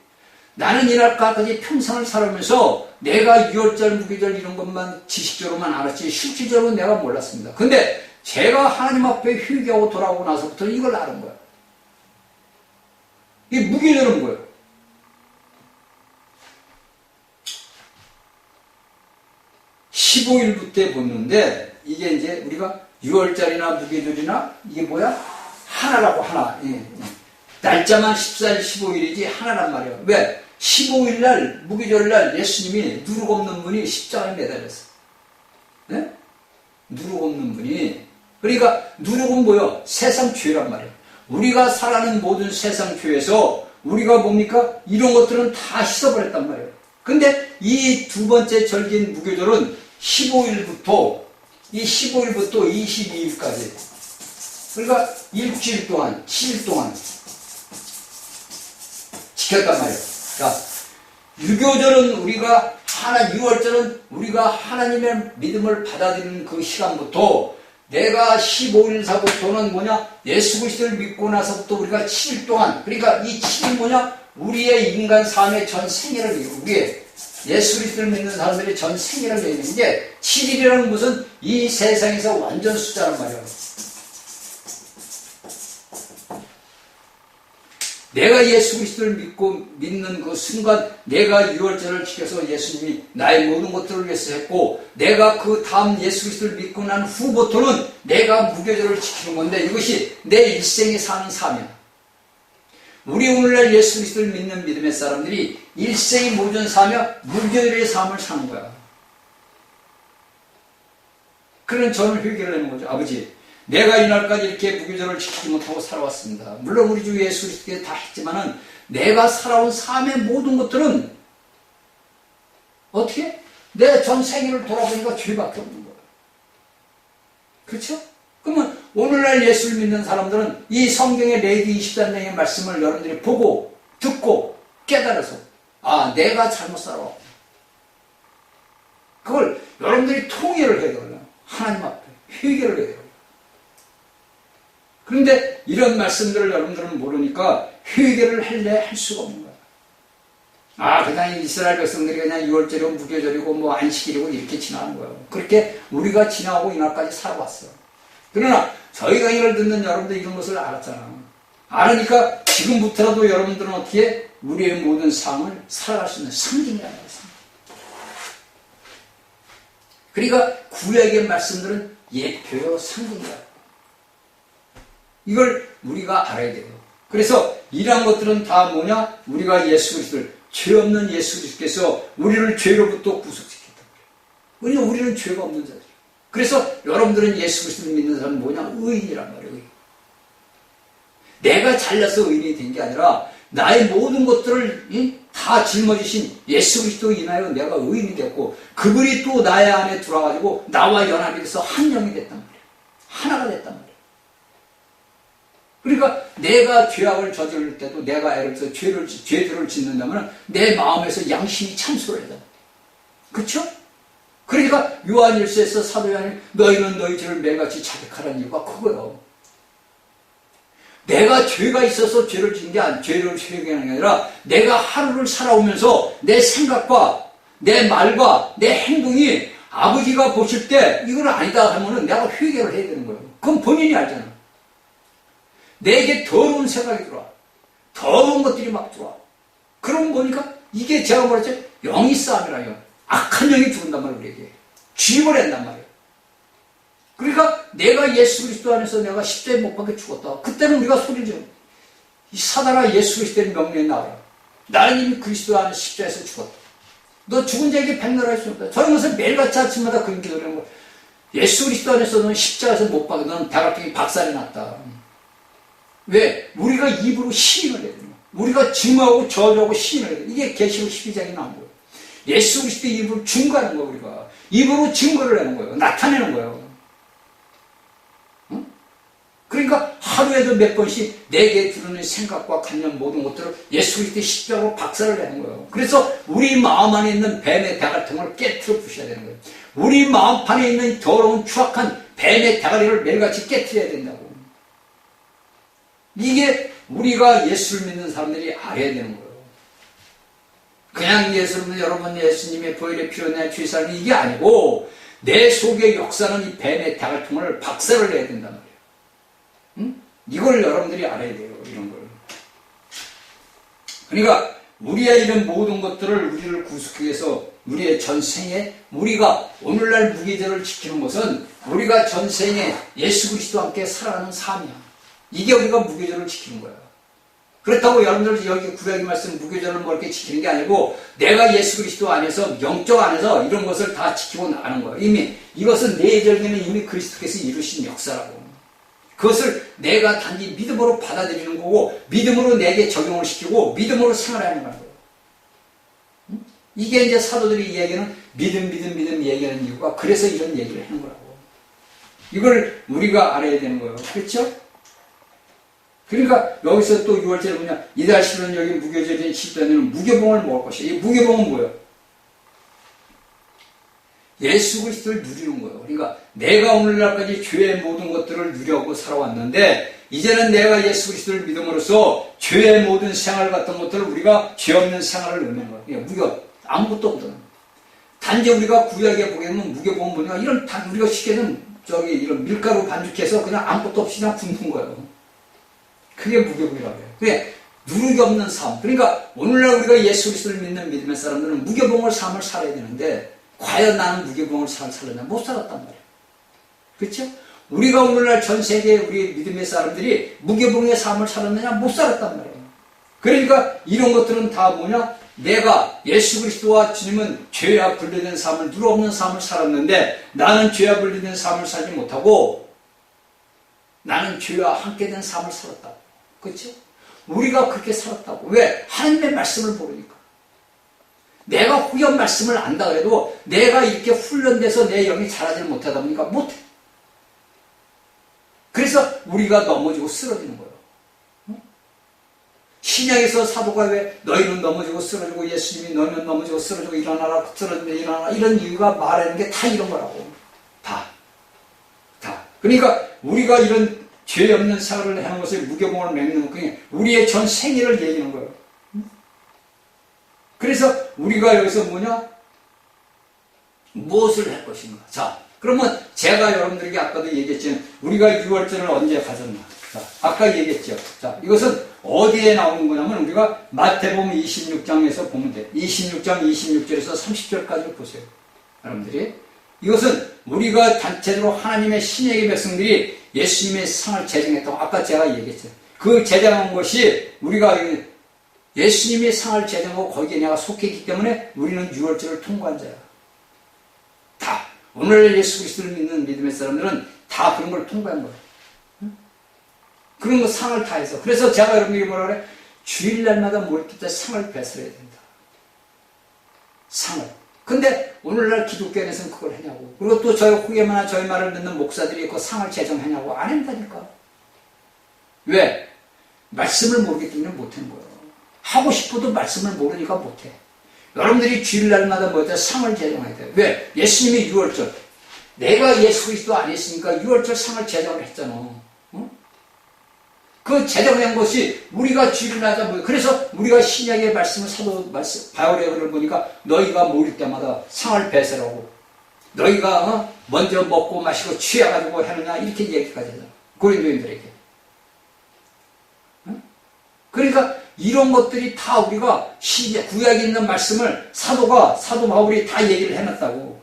나는 이날까지 평생을 살아오면서 내가 6월절, 무교절 이런 것만 지식적으로만 알았지 실질적으로 내가 몰랐습니다. 근데 제가 하나님 앞에 회개하고 돌아오고 나서부터 이걸 아는 거야. 이 무교절은 뭐예요? (15일부터) 보는데 이게 이제 우리가 6월절이나 무교절이나 이게 뭐야? 하나라고 하나. 예. 날짜만 14일 15일이지 하나란 말이에요. 왜? 15일날 무교절날 예수님이 누룩 없는 분이 십자가에 매달렸어요. 네? 누룩 없는 분이. 그러니까 누룩은 뭐요? 세상 죄란 말이에요. 우리가 살아가는 모든 세상 죄에서 우리가 뭡니까? 이런 것들은 다 씻어버렸단 말이에요. 근데 이 두 번째 절기인 무교절은 15일부터 22일까지, 그러니까 일주일 동안 7일 동안 지켰단 말이에요. 자, 유교절은 우리가 6월절은 우리가 하나님의 믿음을 받아들이는 그 시간부터 내가 15일사부터는 뭐냐? 예수 그리스도를 믿고 나서부터 우리가 7일 동안, 그러니까 이 7일 뭐냐? 우리의 인간 삶의 전 생애를 얘기해요. 우리의 예수 그리스도를 믿는 사람들의 전 생애를 얘기하는 게 7일이라는 것은 이 세상에서 완전 숫자란 말이에요. 내가 예수 그리스도를 믿는 그 순간 내가 유월절을 지켜서 예수님이 나의 모든 것들을 위해서 했고, 내가 그 다음 예수 그리스도를 믿고 난 후부터는 내가 무교절을 지키는 건데, 이것이 내 일생에 사는 삶이야. 우리 오늘날 예수 그리스도를 믿는 믿음의 사람들이 일생이 모든 삶이야 무교절의 삶을 사는 거야. 그런 저는 회개를 하는 거죠. 아버지, 내가 이날까지 이렇게 무교절을 지키지 못하고 살아왔습니다. 물론 우리 주 예수 그리스도께 다 했지만은 내가 살아온 삶의 모든 것들은 어떻게? 내 전 생애를 돌아보니까 죄밖에 없는 거예요. 그렇죠? 그러면 오늘날 예수를 믿는 사람들은 이 성경의 레위기 23장의 말씀을 여러분들이 보고 듣고 깨달아서, 아, 내가 잘못 살아왔구나. 그걸 여러분들이 통일을 해야 돼요. 하나님 앞에 회개를 해야 돼요. 그런데 이런 말씀들을 여러분들은 모르니까 회개를 할 수가 없는 거야. 아, 그냥 이스라엘 백성들이 그냥 6월절이고 무교절이고 뭐 안식일이고 이렇게 지나는 거예요. 그렇게 우리가 지나고 이날까지 살아왔어요. 그러나 저희가 이걸 듣는 여러분들 이런 것을 알았잖아. 알으니까 지금부터라도 여러분들은 어떻게 우리의 모든 삶을 살아갈 수 있는 상징이라는 거예요. 그러니까 구약의 말씀들은 예표요 상징이다. 이걸 우리가 알아야 돼요. 그래서 이러한 것들은 다 뭐냐? 우리가 예수 그리스도를, 죄 없는 예수 그리스도께서 우리를 죄로부터 구속시켰다. 왜냐하면 우리는 죄가 없는 자들. 그래서 여러분들은 예수 그리스도를 믿는 사람은 뭐냐? 의인이란 말이에요. 의인. 내가 잘나서 의인이 된 게 아니라 나의 모든 것들을 다 짊어지신 예수 그리스도로 인하여 내가 의인이 됐고, 그분이 또 나의 안에 들어와가지고 나와 연합이 돼서 한 영이 됐단 말이에요. 하나가 됐단 말이에요. 그러니까 내가 죄악을 저지를 때도 내가 예를 들어서 죄들을 짓는다면 내 마음에서 양심이 참소를 해야 돼. 그렇죠? 그러니까 요한일서에서 사도 요한이 너희는 너희 죄를 매일같이 자백하라는 이유가 그거예요. 내가 죄가 있어서 죄를 짓는 게 아니라, 죄를 회개하는 게 아니라 내가 하루를 살아오면서 내 생각과 내 말과 내 행동이 아버지가 보실 때 이건 아니다 하면은 내가 회개를 해야 되는 거예요. 그건 본인이 알잖아. 내게 더러운 생각이 들어와. 더러운 것들이 막 들어와. 그러고 보니까 이게 제가 말했죠. 영이 싸움이라요. 악한 영이 들어온단 말이에요, 우리에게. 주입을 한단 말이에요. 그러니까 내가 예수 그리스도 안에서 내가 십자가에 못 박혀 죽었다. 그때는 우리가 소리를 지르. 이 사단아, 예수 그리스도의 명령에 나와라. 나는 이미 그리스도 안에 십자가에서 죽었다. 너 죽은 자에게 백날할 수 없다. 저런 것을 매일같이 아침마다 그런 기도를 하는 거야. 예수 그리스도 안에서 너는 십자가에서 못 박혀. 너는 대각경이 박살이 났다. 왜? 우리가 입으로 시인을 해야 돼요. 우리가 증거하고 저주하고 시인을 해야 돼요. 이게 계시록 12장에 나온 거예요. 예수 그리스도의 입으로 증거하는 거예요. 우리가 입으로 증거를 하는 거예요. 나타내는 거예요. 응? 그러니까 하루에도 몇 번씩 내게 드러낸 생각과 관련 모든 것들을 예수 그리스도의 십자가로 박살을 내는 거예요. 그래서 우리 마음 안에 있는 뱀의 대갈통을 깨트려 부셔야 되는 거예요. 우리 마음 안에 있는 더러운 추악한 뱀의 대가리를 매일같이 깨트려야 된다고. 이게 우리가 예수를 믿는 사람들이 알아야 되는 거예요. 그냥 예수를 믿는 여러분 예수님의 보혈의 피로 내 죄 사는 이게 아니고 내 속에 역사는 이 뱀의 대갈통을 박살을 내야 된단 말이에요. 응? 이걸 여러분들이 알아야 돼요. 이런 걸. 그러니까 우리의 이런 모든 것들을 우리를 구속하기 위해서 우리의 전생에 우리가 오늘날 무교절을 지키는 것은 우리가 전생에 예수 그리스도와 함께 살아가는 삶이야. 이게 우리가 무교절을 지키는 거야. 그렇다고 여러분들 여기 구약의 말씀 무교절을 뭐 이렇게 지키는 게 아니고 내가 예수 그리스도 안에서 영적 안에서 이런 것을 다 지키고 나가는 거예요. 이미 이것은 내 절기는 이미 그리스도께서 이루신 역사라고. 그것을 내가 단지 믿음으로 받아들이는 거고 믿음으로 내게 적용을 시키고 믿음으로 생활하는 거예요. 이게 이제 사도들이 이야기하는 믿음 얘기하는 이유가 그래서 이런 얘기를 하는 거라고. 이걸 우리가 알아야 되는 거예요. 그렇죠? 그러니까 여기서 또 6월절에 뭐냐, 이달 10년 여기 무교절인 10년에는 무교봉을 먹을 것이야. 이 무교봉은 뭐예요? 예수 그리스도를 누리는 거예요. 그러니까 내가 오늘날까지 죄의 모든 것들을 누려고 살아왔는데 이제는 내가 예수 그리스도를 믿음으로써 죄의 모든 생활 같은 것들을 우리가 죄 없는 생활을 의미하는 거예요. 그러니까 무교, 아무것도 없거든. 단지 우리가 구약에 보게 되면 무교봉은 뭐냐, 이런 우리가 쉽게는 이런 밀가루 반죽해서 그냥 아무것도 없이 그냥 붓는 거예요. 그게 무교봉이라고 해요. 그게 누룩이 없는 삶. 그러니까 오늘날 우리가 예수 그리스도를 믿는 믿음의 사람들은 무교봉을 삶을 살아야 되는데 과연 나는 무교봉을 살았냐? 못 살았단 말이에요. 그렇죠? 우리가 오늘날 전 세계 우리 믿음의 사람들이 무교봉의 삶을 살았느냐? 못 살았단 말이에요. 그러니까 이런 것들은 다 뭐냐? 내가 예수 그리스도와 주님은 죄와 분리된 삶을 누룩 없는 삶을 살았는데 나는 죄와 분리된 삶을 살지 못하고 나는 죄와 함께 된 삶을 살았다. 그렇죠? 우리가 그렇게 살았다고. 왜? 하나님의 말씀을 모르니까. 내가 후연 말씀을 안다 그래도 내가 이렇게 훈련돼서 내 영이 자라지 못하다 보니까 못해. 그래서 우리가 넘어지고 쓰러지는 거예요. 신약에서 사도가 왜 너희는 넘어지고 쓰러지고 예수님이 너희는 넘어지고 쓰러지고 일어나라 쓰러지면 일어나라 이런 이유가 말하는 게 다 이런 거라고. 다. 그러니까 우리가 이런 죄 없는 생활을 하는 것을 무교봉을 맺는 것, 우리의 전 생애를 얘기하는 거예요. 그래서 우리가 여기서 뭐냐? 무엇을 할 것인가? 자, 그러면 제가 여러분들에게 아까도 얘기했지만 우리가 6월절을 언제 가졌나? 자, 아까 얘기했죠. 자, 이것은 어디에 나오는 거냐면 우리가 마태복음 26장에서 보면 돼요. 26장 26절에서 30절까지 보세요. 여러분들이. 이것은 우리가 단체적으로 하나님의 신약의 백성들이 예수님의 상을 제정했다고 아까 제가 얘기했죠. 그 제정한 것이 우리가 예수님의 상을 제정하고 거기에 내가 속해 있기 때문에 우리는 6월절을 통과한 자야. 다. 오늘 예수 그리스도를 믿는 믿음의 사람들은 다 그런 걸 통과한 거예요. 그런 거 상을 다 해서. 그래서 제가 여러분에게 뭐라 그래? 주일날마다 모일 때 상을 배설해야 된다. 상을. 근데 오늘날 기독교에서는 그걸 하냐고. 그리고 또 저희 후계마나 저희 말을 듣는 목사들이 그 상을 제정하냐고. 안 한다니까. 왜? 말씀을 모르기 때문에 못하는 거예요. 하고 싶어도 말씀을 모르니까 못해. 여러분들이 주일날마다 모일 때 상을 제정해야 돼요. 왜? 예수님이 6월절. 내가 예수 그리스도 안 했으니까 6월절 상을 제정을 했잖아. 그 제정한 것이 우리가 주일마다 모여. 그래서 우리가 신약의 말씀을 사도 바울의 글을 보니까 너희가 모일 때마다 상을 배설하고 너희가 먼저 먹고 마시고 취해가지고 하느냐 이렇게 얘기까지 하잖아. 고린도인들에게. 그러니까 이런 것들이 다 우리가 구약에 있는 말씀을 사도 바울이 다 얘기를 해놨다고.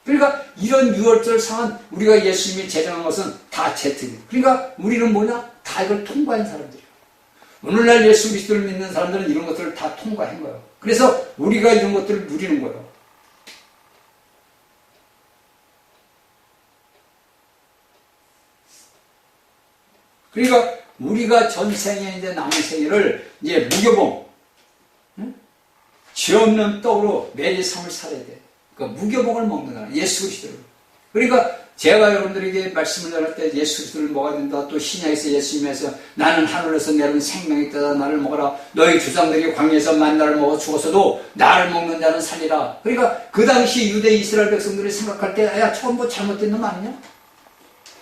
그러니까 이런 6월절 상은 우리가 예수님이 제정한 것은 다 제트입니다. 그러니까 우리는 뭐냐? 다 이걸 통과한 사람들이에요. 오늘날 예수 그리스도를 믿는 사람들은 이런 것들을 다 통과한 거예요. 그래서 우리가 이런 것들을 누리는 거예요. 그러니까 우리가 전생에 이제 남은 생애를 이제 무교봉, 죄 없는 떡으로 매일 삶을 살아야 돼. 그러니까 무교봉을 먹는 거야. 예수 그리스도를. 그러니까 제가 여러분들에게 말씀을 전할 때 예수 그리스도를 먹어야 된다. 또 신약에서 예수님에서 나는 하늘에서 내려온 생명이 있다. 나를 먹어라. 너희 조상들이 광야에서 만나를 먹어 죽었어도 나를 먹는 자는 살리라. 그러니까 그 당시 유대 이스라엘 백성들이 생각할 때 야 저건 뭐 잘못된 놈 아니냐?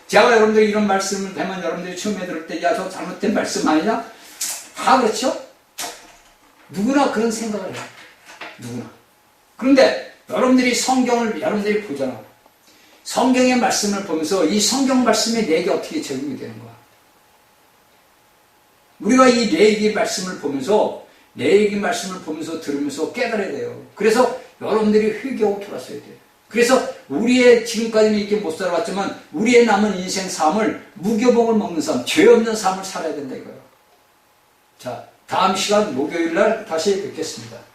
제가 여러분들이 이런 말씀을 하면 여러분들이 처음에 들을 때 야 저 잘못된 말씀 아니냐? 다 그렇죠? 누구나 그런 생각을 해요. 누구나. 그런데 여러분들이 성경을 여러분들이 보잖아. 성경의 말씀을 보면서 이 성경 말씀이 내게 어떻게 적용이 되는 거야? 우리가 이 레위기 말씀을 보면서 들으면서 깨달아야 돼요. 그래서 여러분들이 회개하고 돌아서야 돼요. 그래서 우리의 지금까지는 이렇게 못 살아왔지만 우리의 남은 인생 삶을 무교봉을 먹는 삶, 죄 없는 삶을 살아야 된다 이거예요. 자, 다음 시간 목요일 날 다시 뵙겠습니다.